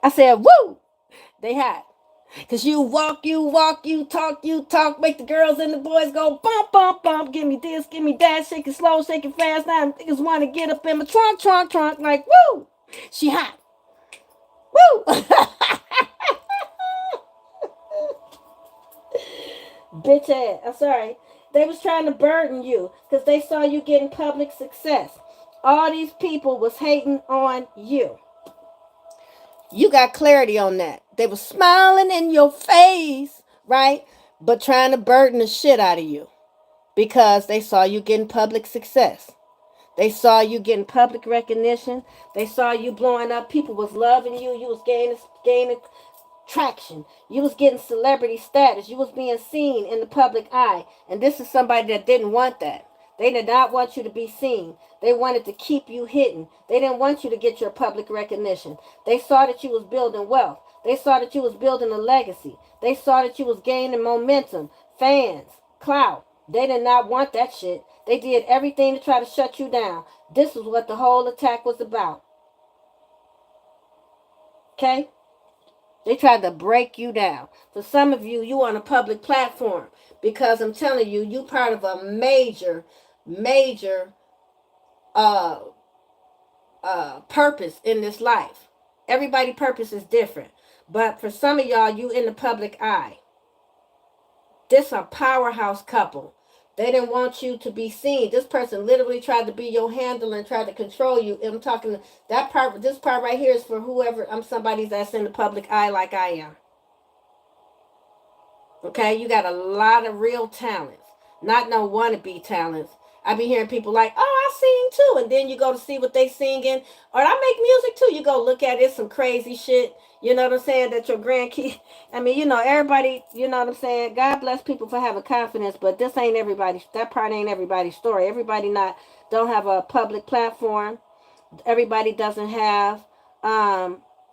I said, woo! They hot. Because you talk, you talk, make the girls and the boys go bump, bump, bump. Give me this, give me that, shake it slow, shake it fast. Now niggas want to get up in my trunk, like, woo! She hot. Woo! Bitch ass. I'm sorry. They was trying to burden you because they saw you getting public success. All these people was hating on you. You got clarity on that. They were smiling in your face, right? But trying to burden the shit out of you because they saw you getting public success. They saw you getting public recognition. They saw you blowing up. People was loving you. You was gaining traction. You was getting celebrity status. You was being seen in the public eye. And this is somebody that didn't want that. They did not want you to be seen. They wanted to keep you hidden. They didn't want you to get your public recognition. They saw that you was building wealth. They saw that you was building a legacy. They saw that you was gaining momentum, fans, clout. They did not want that shit. They did everything to try to shut you down. This is what the whole attack was about. Okay? They tried to break you down. For some of you, you on a public platform because I'm telling you, you part of a major purpose in this life. Everybody's purpose is different. But for some of y'all, you in the public eye. This a powerhouse couple. They didn't want you to be seen. This person literally tried to be your handler and tried to control you. I'm talking that part. This part right here is for whoever. I'm somebody that's in the public eye like I am. Okay, you got a lot of real talents, not no wannabe talents. I be hearing people like, oh, I sing too. And then you go to see what they singing. Or I make music too. You go look at it, some crazy shit. You know what I'm saying? That your grandkid. I mean, you know, everybody, you know what I'm saying? God bless people for having confidence. But this ain't everybody. That part ain't everybody's story. Everybody don't have a public platform. Everybody doesn't have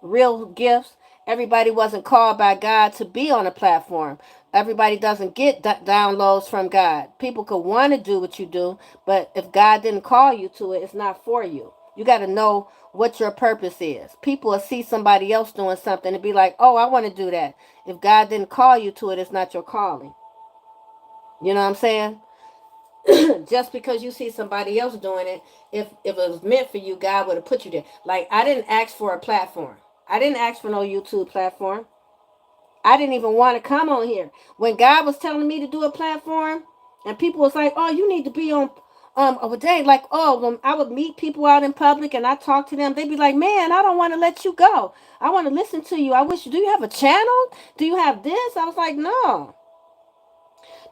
real gifts. Everybody wasn't called by God to be on a platform. Everybody doesn't get downloads from God. People could want to do what you do, but if God didn't call you to it, it's not for you. You got to know what your purpose is. People will see somebody else doing something and be like, oh, I want to do that. If God didn't call you to it, it's not your calling. You know what I'm saying? Just because you see somebody else doing it, if it was meant for you, God would have put you there. Like, I didn't ask for a platform. I didn't ask for no YouTube platform. I didn't even want to come on here. When God was telling me to do a platform, and people was like, oh, you need to be on a day, like, oh, when I would meet people out in public and I talk to them, they'd be like, man, I don't want to let you go. I want to listen to you. I wish, do you have a channel? Do you have this? I was like, no.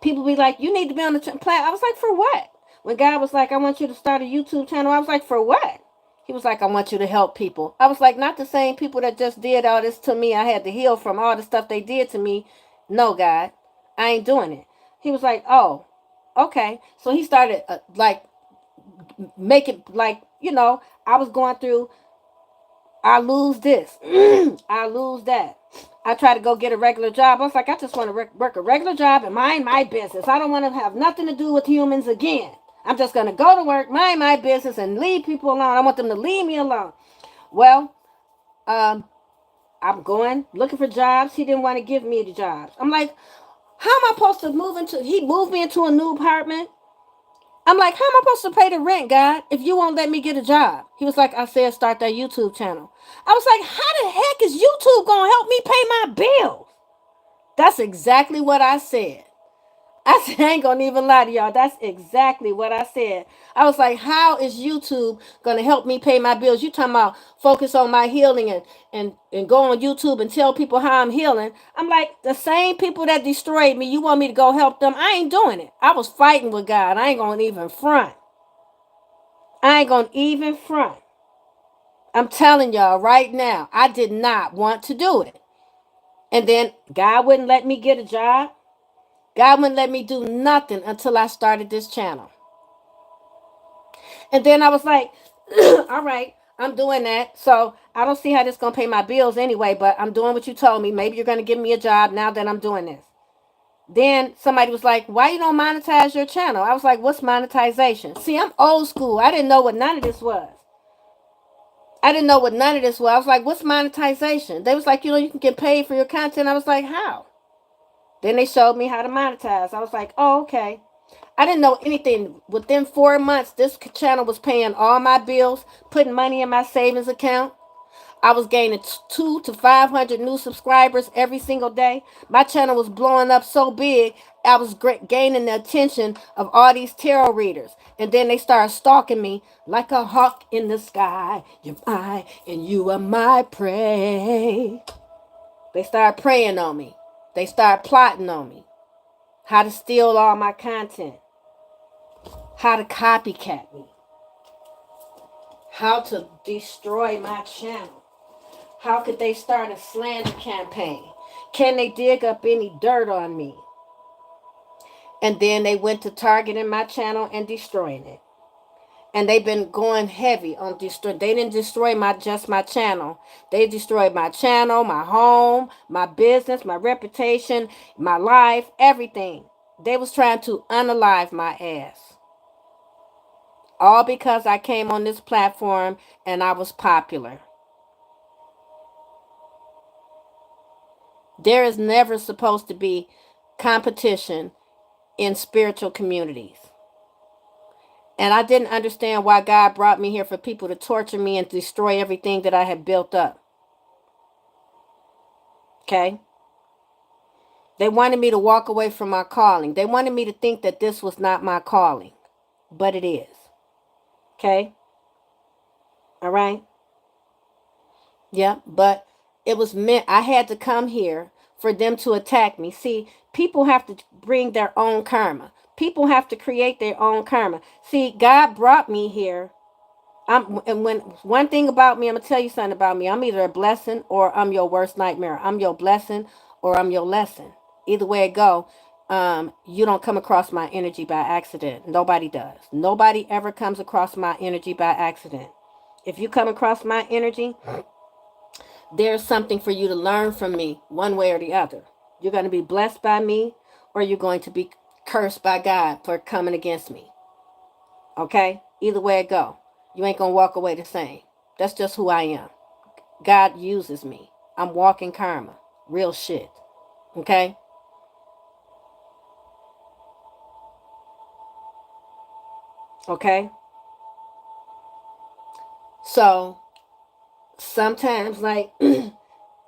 People be like, you need to be on the platform. I was like, for what? When God was like, I want you to start a YouTube channel, I was like, for what? He was like, I want you to help people. I was like, not the same people that just did all this to me. I had to heal from all the stuff they did to me. No, God, I ain't doing it. He was like, oh, okay. So he started like make it like, I was going through, I lose this, I lose that. I try to go get a regular job. I was like, I just want to work a regular job and mind my business. I don't want to have nothing to do with humans again. I'm just going to go to work, mind my business, and leave people alone. I want them to leave me alone. Well, I'm going, looking for jobs. He didn't want to give me the jobs. I'm like, how am I supposed to move into, he moved me into a new apartment. I'm like, how am I supposed to pay the rent, God, if you won't let me get a job? He was like, I said, start that YouTube channel. I was like, how the heck is YouTube going to help me pay my bills? That's exactly what I said. I said, I ain't going to even lie to y'all. That's exactly what I said. I was like, how is YouTube going to help me pay my bills? You talking about focus on my healing and go on YouTube and tell people how I'm healing. I'm like, the same people that destroyed me, you want me to go help them? I ain't doing it. I was fighting with God. I ain't going to even front. I ain't going to even front. I'm telling y'all right now, I did not want to do it. And then God wouldn't let me get a job. God wouldn't let me do nothing until I started this channel. And then I was like, all right, I'm doing that. So I don't see how this is going to pay my bills anyway, but I'm doing what you told me. Maybe you're going to give me a job now that I'm doing this. Then somebody was like, why you don't monetize your channel? I was like, what's monetization? See, I'm old school. I didn't know what none of this was. I was like, what's monetization? They was like, you can get paid for your content. I was like, how? Then they showed me how to monetize. I was like, oh, okay. I didn't know anything. Within 4 months, this channel was paying all my bills, putting money in my savings account. I was gaining 200 to 500 new subscribers every single day. My channel was blowing up so big, I was gaining the attention of all these tarot readers. And then they started stalking me like a hawk in the sky. You're mine and you are my prey. They started preying on me. They started plotting on me. How to steal all my content. How to copycat me. How to destroy my channel. How could they start a slander campaign? Can they dig up any dirt on me? And then they went to targeting my channel and destroying it. And they've been going heavy on destroy. They didn't destroy just my channel. They destroyed my channel, my home, my business, my reputation, my life, everything. They was trying to unalive my ass. All because I came on this platform and I was popular. There is never supposed to be competition in spiritual communities. And I didn't understand why God brought me here for people to torture me and destroy everything that I had built up. Okay? They wanted me to walk away from my calling. They wanted me to think that this was not my calling. But it is. Okay? All right? Yeah, but it was meant, I had to come here for them to attack me. See, people have to bring their own karma. People have to create their own karma. See, God brought me here. And when one thing about me, I'm gonna tell you something about me. I'm either a blessing or I'm your worst nightmare. I'm your blessing or I'm your lesson. Either way it go, you don't come across my energy by accident. Nobody does. Nobody ever comes across my energy by accident. If you come across my energy, there's something for you to learn from me one way or the other. You're going to be blessed by me, or you're going to be cursed by God for coming against me. Okay? Either way it go. You ain't going to walk away the same. That's just who I am. God uses me. I'm walking karma. Real shit. Okay? Okay? So, sometimes, like,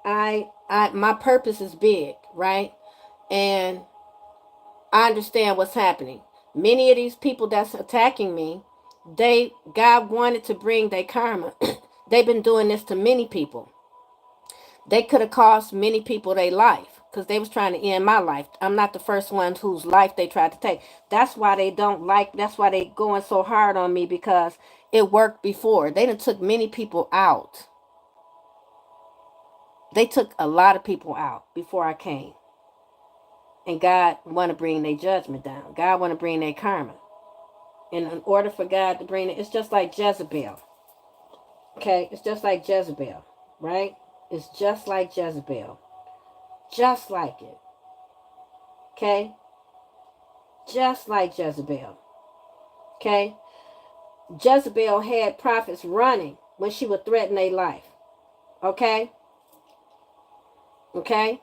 my purpose is big, right? And I understand what's happening. Many of these people that's attacking me, God wanted to bring their karma. They've been doing this to many people. They could have cost many people their life because they was trying to end my life. I'm not the first one whose life they tried to take. That's why they don't like. That's why they going so hard on me, because it worked before. They done took many people out. They took a lot of people out before I came. And God want to bring their judgment down. God want to bring their karma. And in order for God to bring it, it's just like Jezebel. Okay? It's just like Jezebel. Right? It's just like Jezebel. Just like it. Okay? Just like Jezebel. Okay? Jezebel had prophets running when she would threaten their life. Okay? Okay?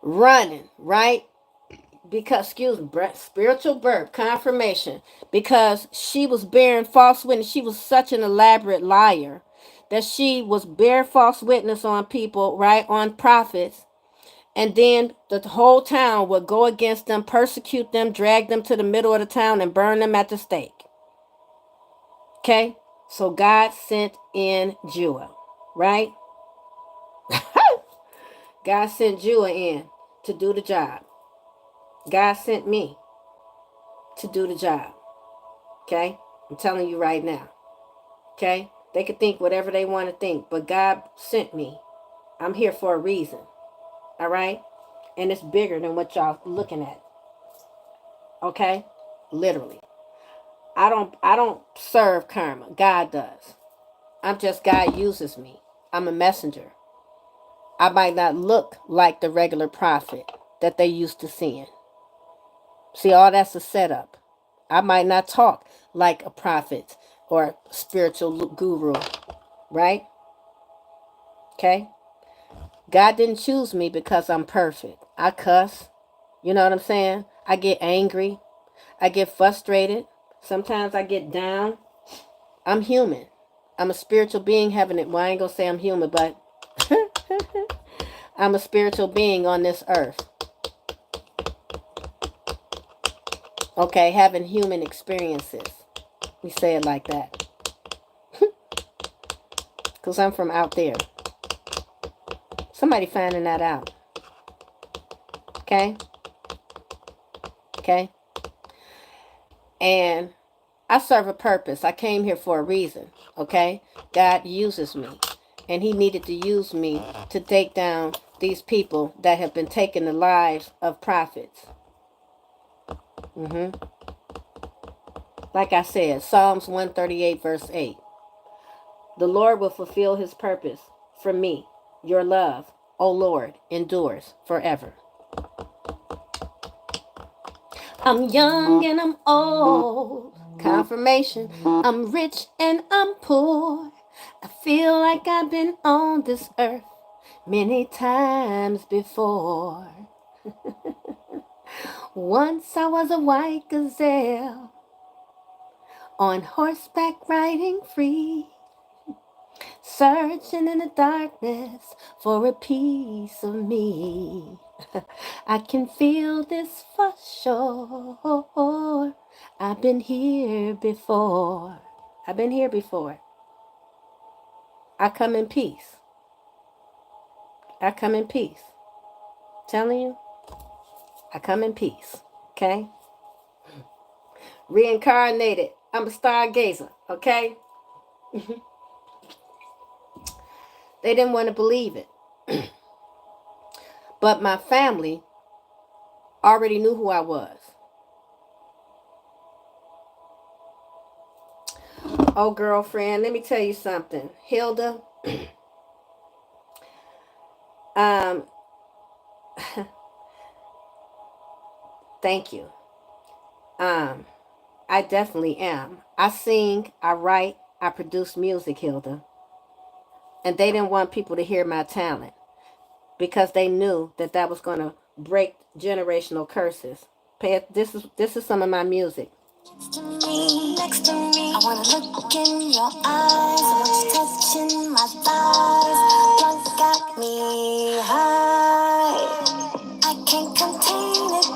Running, right? Because, excuse me, spiritual birth, confirmation, because she was bearing false witness. She was such an elaborate liar that she was bearing false witness on people, right, on prophets, and then the whole town would go against them, persecute them, drag them to the middle of the town, and burn them at the stake. Okay, so God sent in Jua, right? God sent Jua in to do the job. God sent me to do the job. Okay? I'm telling you right now. Okay? They could think whatever they want to think, but God sent me. I'm here for a reason. All right? And it's bigger than what y'all looking at. Okay? Literally. I don't serve karma. God does. God uses me. I'm a messenger. I might not look like the regular prophet that they used to seeing. See, all that's a setup. I might not talk like a prophet or spiritual guru, right? Okay? God didn't choose me because I'm perfect. I cuss. You know what I'm saying? I get angry. I get frustrated. Sometimes I get down. I'm human. I'm a spiritual being having it. Well, I ain't going to say I'm human, but I'm a spiritual being on this earth. Okay, having human experiences. We say it like that. Because I'm from out there. Somebody finding that out. Okay? Okay? And I serve a purpose. I came here for a reason. Okay? God uses me. And he needed to use me to take down these people that have been taking the lives of prophets. Like I said, Psalms 138 verse 8. The Lord will fulfill his purpose for me. Your love, O Lord, endures forever. I'm young and I'm old. Confirmation. I'm rich and I'm poor. I feel like I've been on this earth many times before. Once I was a white gazelle, on horseback riding free, searching in the darkness for a piece of me. I can feel this for sure. I've been here before. I've been here before. I come in peace. I come in peace. Telling you, I come in peace. Okay? Reincarnated. I'm a stargazer. Okay? They didn't want to believe it. But my family already knew who I was. Oh, girlfriend, let me tell you something. Hilda, Um, thank you. I definitely am. I sing, I write, I produce music, Hilda. And they didn't want people to hear my talent because they knew that that was going to break generational curses. This is some of my music. Next to me, I wanna look in your eyes. I want you touching my thighs. Drunk got me high. I can't contain it.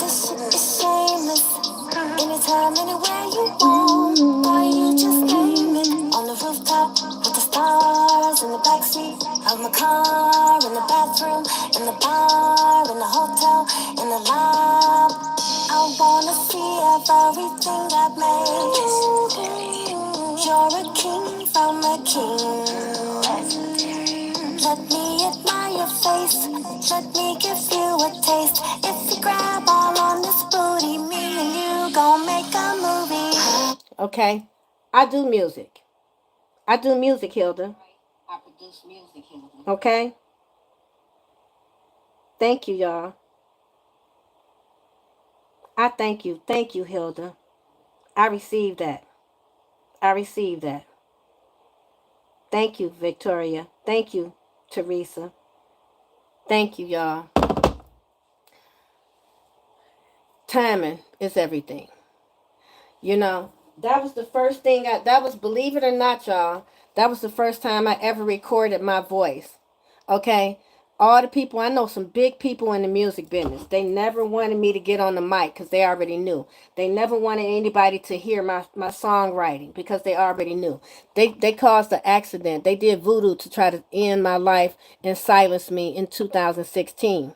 This shit is shameless. Anytime, anywhere you want, boy, you just name it. On the rooftop with the stars in the backseat of my car, in the bathroom, in the bar, in the hotel, in the lab. I wanna see everything I've made. You're a king from a king. Let me admire your face. Let me give you a taste. If you grab all on this booty, me and you gon' make a movie. Okay, I do music. I do music, Hilda. I produce music, Hilda. Okay. Thank you, y'all. I thank you. Thank you, Hilda. I received that. I received that. Thank you, Victoria. Thank you, Teresa. Thank you, y'all. Timing is everything. You know, that was the first thing that was, believe it or not, y'all, that was the first time I ever recorded my voice. Okay? All the people, I know some big people in the music business. They never wanted me to get on the mic because they already knew. They never wanted anybody to hear my songwriting because they already knew. They caused an accident. They did voodoo to try to end my life and silence me in 2016.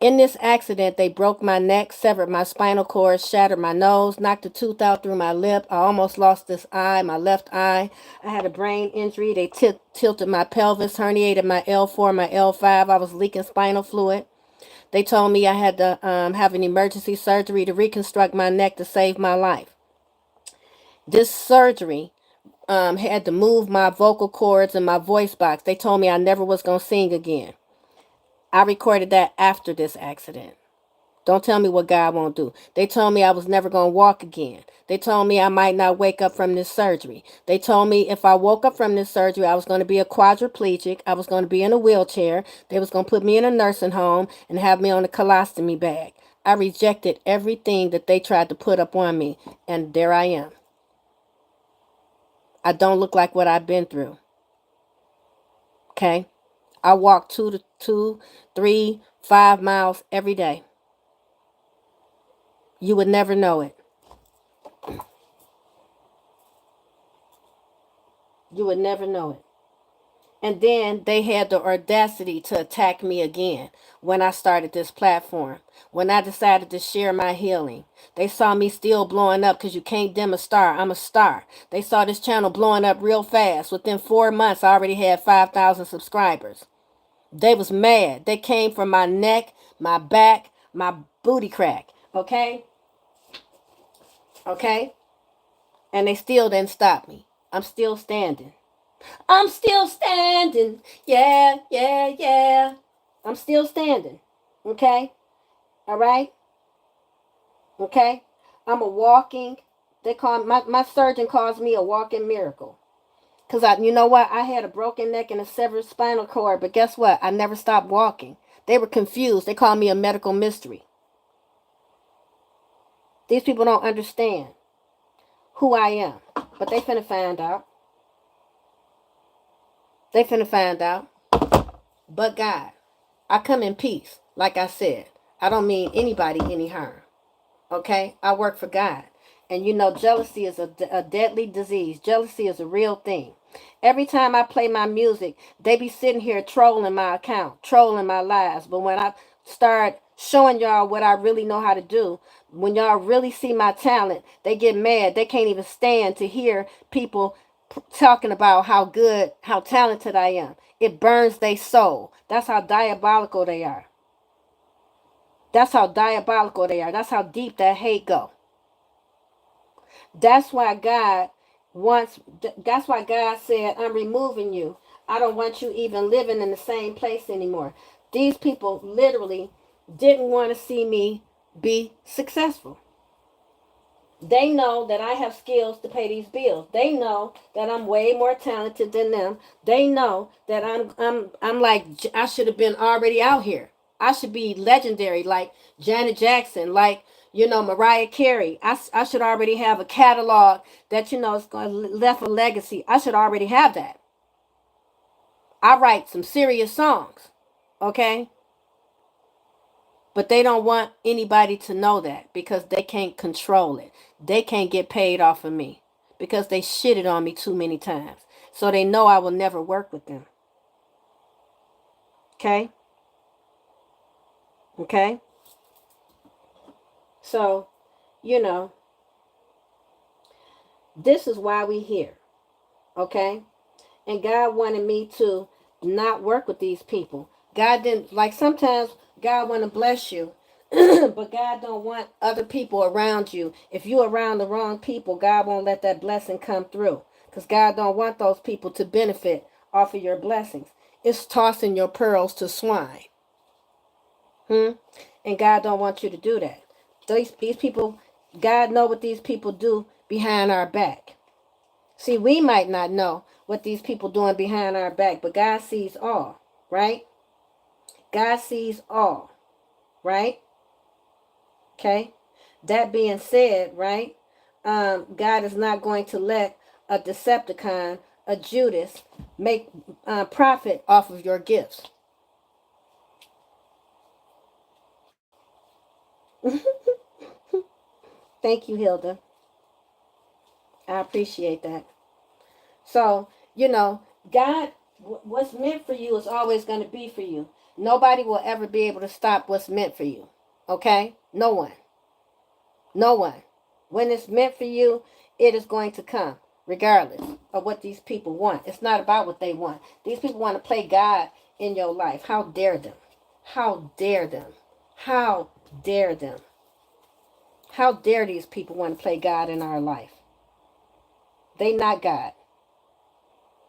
In this accident, they broke my neck, severed my spinal cord, shattered my nose, knocked a tooth out through my lip. I almost lost this eye, my left eye. I had a brain injury. They tilted my pelvis, herniated my L4, my L5. I was leaking spinal fluid. They told me I had to have an emergency surgery to reconstruct my neck to save my life. This surgery had to move my vocal cords and my voice box. They told me I never was going to sing again. I recorded that after this accident. Don't tell me what God won't do. They told me I was never going to walk again. They told me I might not wake up from this surgery. They told me if I woke up from this surgery, I was going to be a quadriplegic. I was going to be in a wheelchair. They was going to put me in a nursing home and have me on a colostomy bag. I rejected everything that they tried to put up on me. And there I am. I don't look like what I've been through. Okay? I walk 2, 3, 5 miles every day. You would never know it. You would never know it. And then they had the audacity to attack me again when I started this platform. When I decided to share my healing. They saw me still blowing up because you can't dim a star. I'm a star. They saw this channel blowing up real fast. Within 4 months, I already had 5,000 subscribers. They was mad. They came from my neck, my back, my booty crack. Okay? Okay? And they still didn't stop me. I'm still standing. I'm still standing. Yeah, yeah, yeah. I'm still standing. Okay? All right? Okay? I'm a walking, they call my surgeon calls me a walking miracle. Cause you know what? I had a broken neck and a severed spinal cord, but guess what? I never stopped walking. They were confused. They called me a medical mystery. These people don't understand who I am. But they finna find out. They finna find out. But God, I come in peace. Like I said, I don't mean anybody any harm. Okay? I work for God. And you know, jealousy is a deadly disease. Jealousy is a real thing. Every time I play my music, they be sitting here trolling my account, trolling my lives. But when I start showing y'all what I really know how to do, when y'all really see my talent, they get mad. They can't even stand to hear people talking about how good, how talented I am. It burns their soul. That's how diabolical they are. That's how diabolical they are. That's how deep that hate go. That's why God wants, that's why God said, I'm removing you. I don't want you even living in the same place anymore. These people literally didn't want to see me be successful. They know that I have skills to pay these bills. They know that I'm way more talented than them. They know that I'm like I should have been already out here. I should be legendary like Janet Jackson, like Mariah Carey. I should already have a catalog that is going to left a legacy. I should already have that. I write some serious songs, okay? But they don't want anybody to know that because they can't control it. They can't get paid off of me because they shitted on me too many times. So they know I will never work with them. Okay? Okay? So, this is why we here. Okay? And God wanted me to not work with these people. God didn't, like sometimes God want to bless you, but God don't want other people around you. If you're around the wrong people, God won't let that blessing come through. Because God don't want those people to benefit off of your blessings. It's tossing your pearls to swine. And God don't want you to do that. These people, God know what these people do behind our back. See, we might not know what these people doing behind our back, but God sees all, right? God sees all, right? Okay. That being said, right? God is not going to let a Decepticon, a Judas, make profit off of your gifts. Thank you, Hilda. I appreciate that. So, God, what's meant for you is always going to be for you. Nobody will ever be able to stop what's meant for you. Okay? No one. No one. When it's meant for you, it is going to come, regardless of what these people want. It's not about what they want. These people want to play God in your life. How dare them? How dare them? How dare them? How dare these people want to play God in our life? They not God.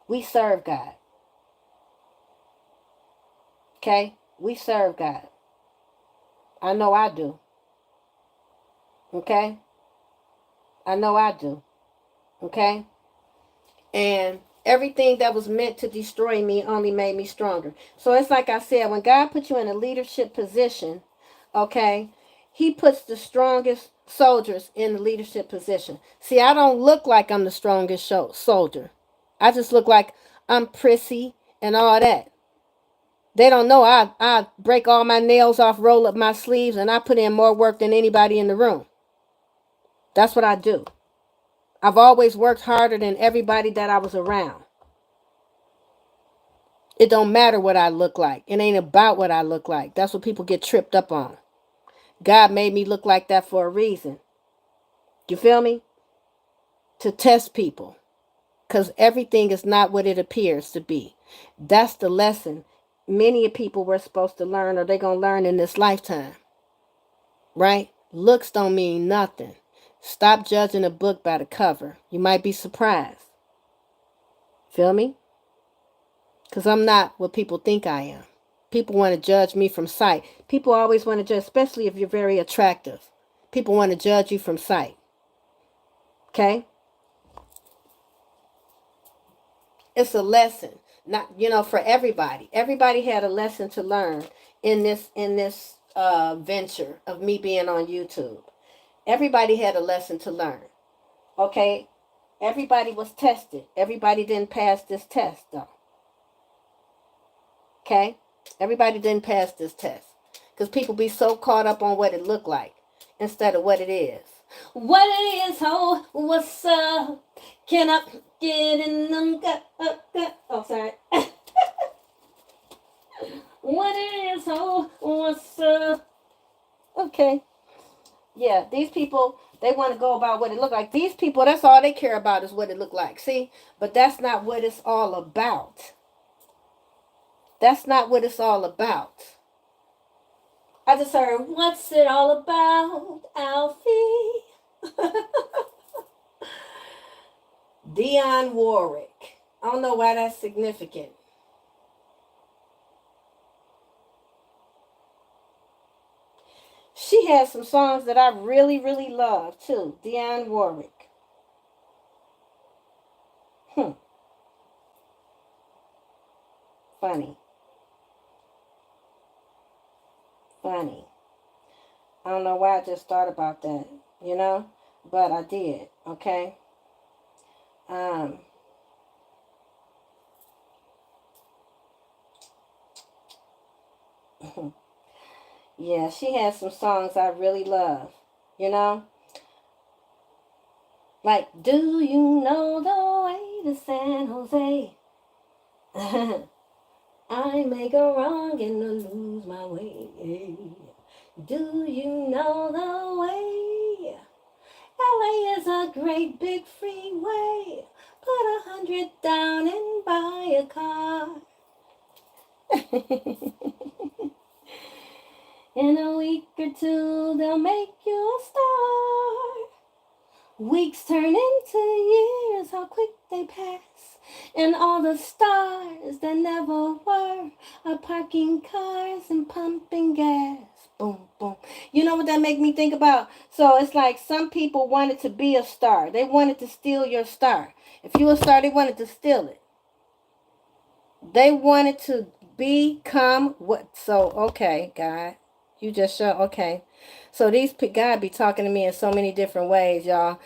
We serve God. Okay? We serve God. I know I do. Okay? I know I do. Okay? And everything that was meant to destroy me only made me stronger. So it's like I said, when God puts you in a leadership position, okay, he puts the strongest soldiers in the leadership position. See, I don't look like I'm the strongest soldier. I just look like I'm prissy and all that. They don't know I break all my nails off, roll up my sleeves, and I put in more work than anybody in the room. That's what I do. I've always worked harder than everybody that I was around. It don't matter what I look like. It ain't about what I look like. That's what people get tripped up on. God made me look like that for a reason. You feel me? To test people. Because everything is not what it appears to be. That's the lesson many people were supposed to learn, or they're going to learn in this lifetime. Right? Looks don't mean nothing. Stop judging a book by the cover. You might be surprised. Feel me? Because I'm not what people think I am. People want to judge me from sight. People always want to judge, especially if you're very attractive. People want to judge you from sight. Okay? It's a lesson. Not, for everybody. Everybody had a lesson to learn in this venture of me being on YouTube. Everybody had a lesson to learn. Okay? Everybody was tested. Everybody didn't pass this test, though. Okay? Everybody didn't pass this test. Because people be so caught up on what it looked like instead of what it is. What it is, oh, what's up? Can I get in them? Oh, sorry. What it is, oh, what's up? Okay. Yeah, these people, they want to go about what it look like. These people, that's all they care about is what it look like. See? But that's not what it's all about. That's not what it's all about. I just heard, what's it all about, Alfie? Dionne Warwick. I don't know why that's significant. She has some songs that I really, really love too. Dionne Warwick. Funny. Funny. I don't know why I just thought about that, you know? But I did, okay? Um, yeah, she has some songs I really love, you know? Like, do you know the way to San Jose? I may go wrong and lose my way. Do you know the way? LA is a great big freeway. Put 100 down and buy a car. In a week or two, they'll make you a star. Weeks turn into years, how quick they pass. And all the stars that never were are parking cars and pumping gas. Boom, boom. You know what that make me think about? So it's like some people wanted to be a star. They wanted to steal your star. If you were a star, they wanted to steal it. They wanted to become what? So, okay, God. You just show, okay. So these, God be talking to me in so many different ways, y'all.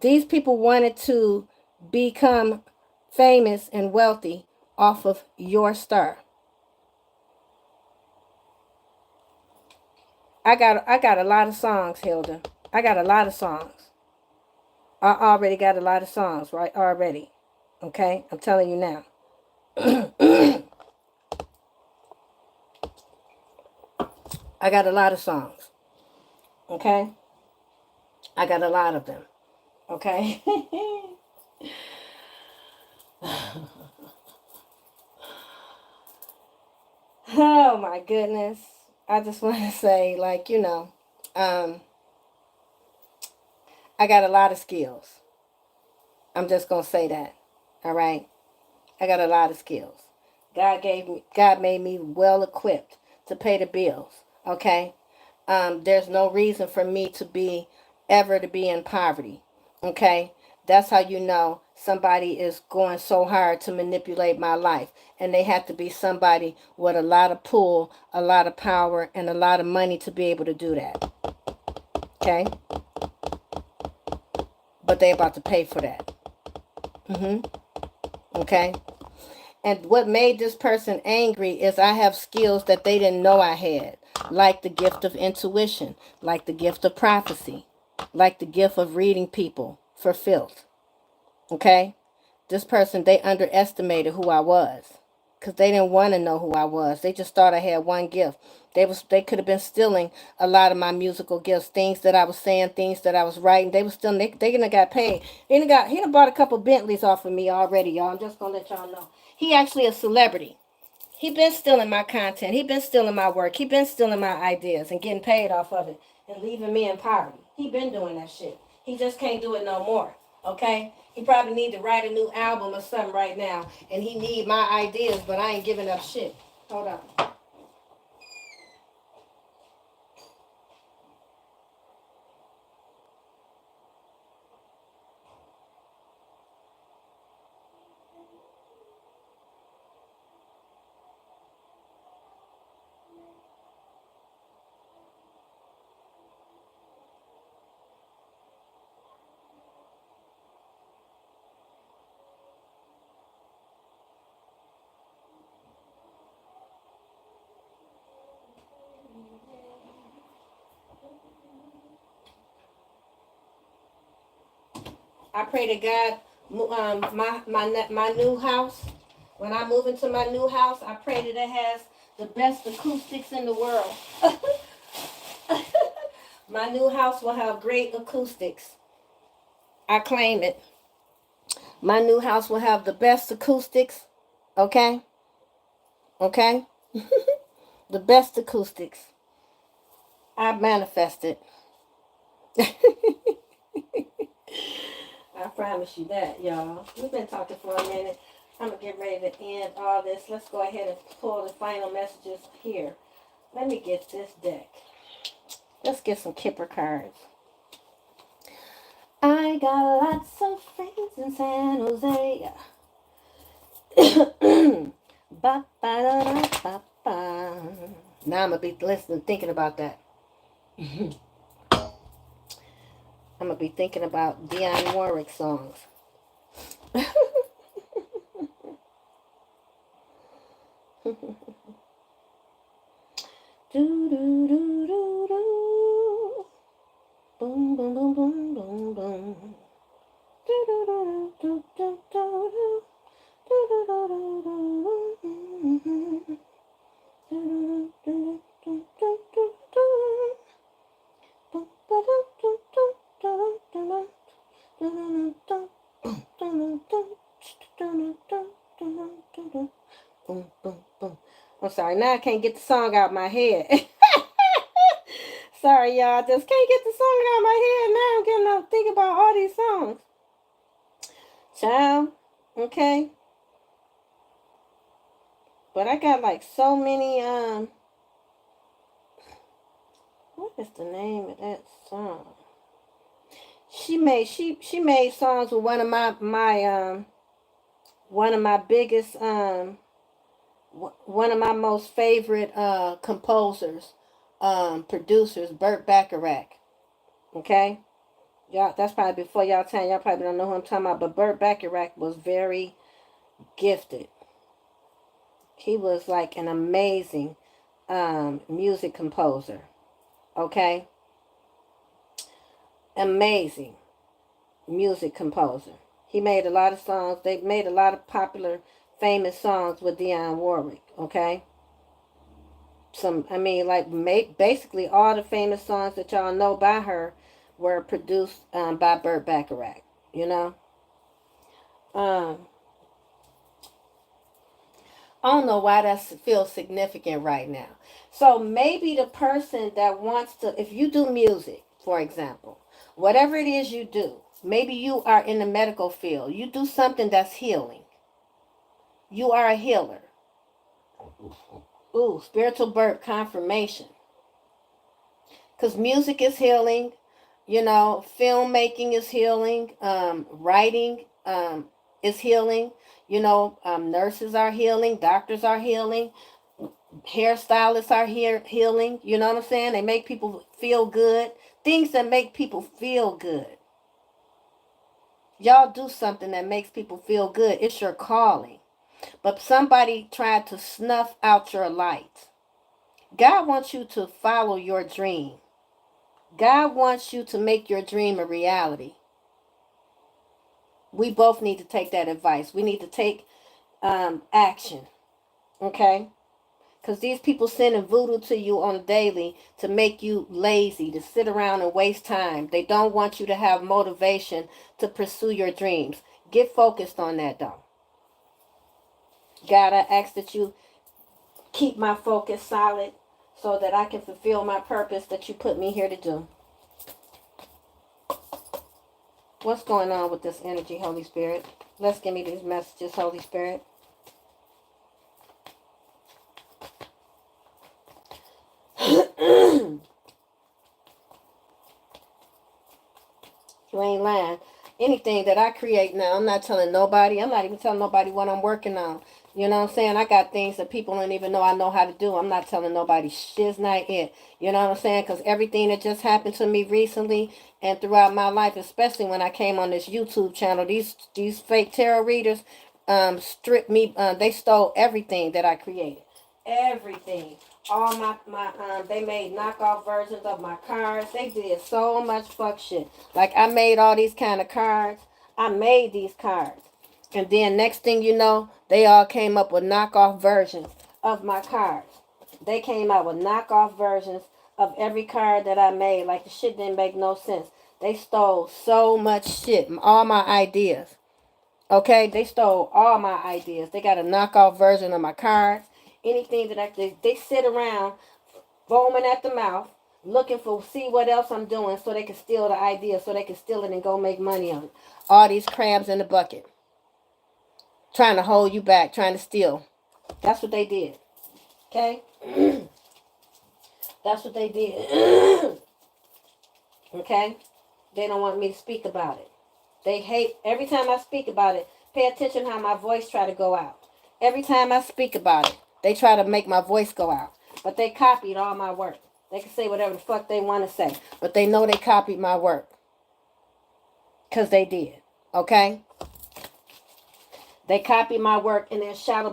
These people wanted to become famous and wealthy off of your star. I got a lot of songs, Hilda. I got a lot of songs. I already got a lot of songs, right? Already. Okay? I'm telling you now. I got a lot of songs. Okay? I got a lot of them. Okay? Oh my goodness. I just want to say, like, I got a lot of skills. I'm just going to say that. All right? I got a lot of skills. God made me well equipped to pay the bills. Okay? There's no reason for me to be in poverty. Okay? That's how you know somebody is going so hard to manipulate my life. And they have to be somebody with a lot of pull, a lot of power, and a lot of money to be able to do that. Okay? But they about to pay for that. Okay? And what made this person angry is I have skills that they didn't know I had. Like the gift of intuition. Like the gift of prophecy. Like the gift of reading people for filth. Okay? This person, they underestimated who I was. Because they didn't want to know who I was. They just thought I had one gift. They could have been stealing a lot of my musical gifts. Things that I was saying, things that I was writing. They were stealing. They done got paid. He done bought a couple Bentleys off of me already, y'all. I'm just going to let y'all know. He actually a celebrity. He been stealing my content. He been stealing my work. He been stealing my ideas and getting paid off of it and leaving me in poverty. He been doing that shit. He just can't do it no more. Okay? He probably need to write a new album or something right now. And he need my ideas, but I ain't giving up shit. Hold on. I pray to God, my new house. When I move into my new house, I pray that it has the best acoustics in the world. My new house will have great acoustics. I claim it. My new house will have the best acoustics. Okay? Okay? The best acoustics. I manifest it. I promise you that, y'all. We've been talking for a minute. I'm going to get ready to end all this. Let's go ahead and pull the final messages here. Let me get this deck. Let's get some Kipper cards. I got lots of friends in San Jose. Ba, ba, da, da, ba, ba. Now I'm going to be listening, thinking about that. I'm going to be thinking about Dionne Warwick songs. Do, do, do, do, do. Boom, boom, boom, boom, boom, boom. Do, do, do, do, do, do, do. Do, do, do, do, do, do. Do, do, do, do, do, do, do. Boom, ba, da, do, do, do, do, do, do. Boom, boom, boom. I'm sorry, now I can't get the song out of my head. Sorry, y'all. Just can't get the song out of my head. Now I'm getting up thinking about all these songs. Child, okay. But I got like so many, what is the name of that song? She made songs with one of my biggest, one of my most favorite composers, producers, Burt Bacharach. Okay? Y'all, that's probably before y'all time. Y'all probably don't know who I'm talking about, but Burt Bacharach was very gifted. He was like an amazing music composer. Okay? Amazing music composer. He made a lot of songs. They made a lot of popular, famous songs with Dionne Warwick. Okay? Basically all the famous songs that y'all know by her were produced by Burt Bacharach. You know? I don't know why that feels significant right now. So maybe the person that wants to, if you do music, for example, whatever it is you do, maybe you are in the medical field. You do something that's healing. You are a healer. Ooh, spiritual birth confirmation. Because music is healing. You know, filmmaking is healing. Writing is healing. You know, nurses are healing. Doctors are healing. Hairstylists are healing. You know what I'm saying? They make people feel good. Things that make people feel good. Y'all do something that makes people feel good. It's your calling. But somebody tried to snuff out your light. God wants you to follow your dream. God wants you to make your dream a reality. We both need to take that advice. We need to take action. Okay? Because these people sending voodoo to you on a daily to make you lazy, to sit around and waste time. They don't want you to have motivation to pursue your dreams. Get focused on that, though. God, I ask that you keep my focus solid so that I can fulfill my purpose that you put me here to do. What's going on with this energy, Holy Spirit? Let's give me these messages, Holy Spirit. You ain't lying. Anything that I create now, I'm not telling nobody. I'm not even telling nobody what I'm working on. You know what I'm saying? I got things that people don't even know I know how to do. I'm not telling nobody. Shit's not it. You know what I'm saying? Because everything that just happened to me recently and throughout my life, especially when I came on this YouTube channel, these fake tarot readers stripped me. They stole everything that I created. Everything. All they made knockoff versions of my cards. They did so much fuck shit. Like, I made all these kind of cards. I made these cards. And then next thing you know, they all came up with knockoff versions of my cards. They came out with knockoff versions of every card that I made. Like, the shit didn't make no sense. They stole so much shit. All my ideas. Okay? They stole all my ideas. They got a knockoff version of my cards. Anything that they sit around foaming at the mouth, looking for, see what else I'm doing so they can steal the idea, so they can steal it and go make money on it. All these crabs in the bucket. Trying to hold you back, trying to steal. That's what they did. Okay? That's what they did. Okay? They don't want me to speak about it. They hate, every time I speak about it, pay attention how my voice try to go out. Every time I speak about it, they try to make my voice go out. But they copied all my work. They can say whatever the fuck they want to say. But they know they copied my work. Because they did. Okay? They copied my work in their shadow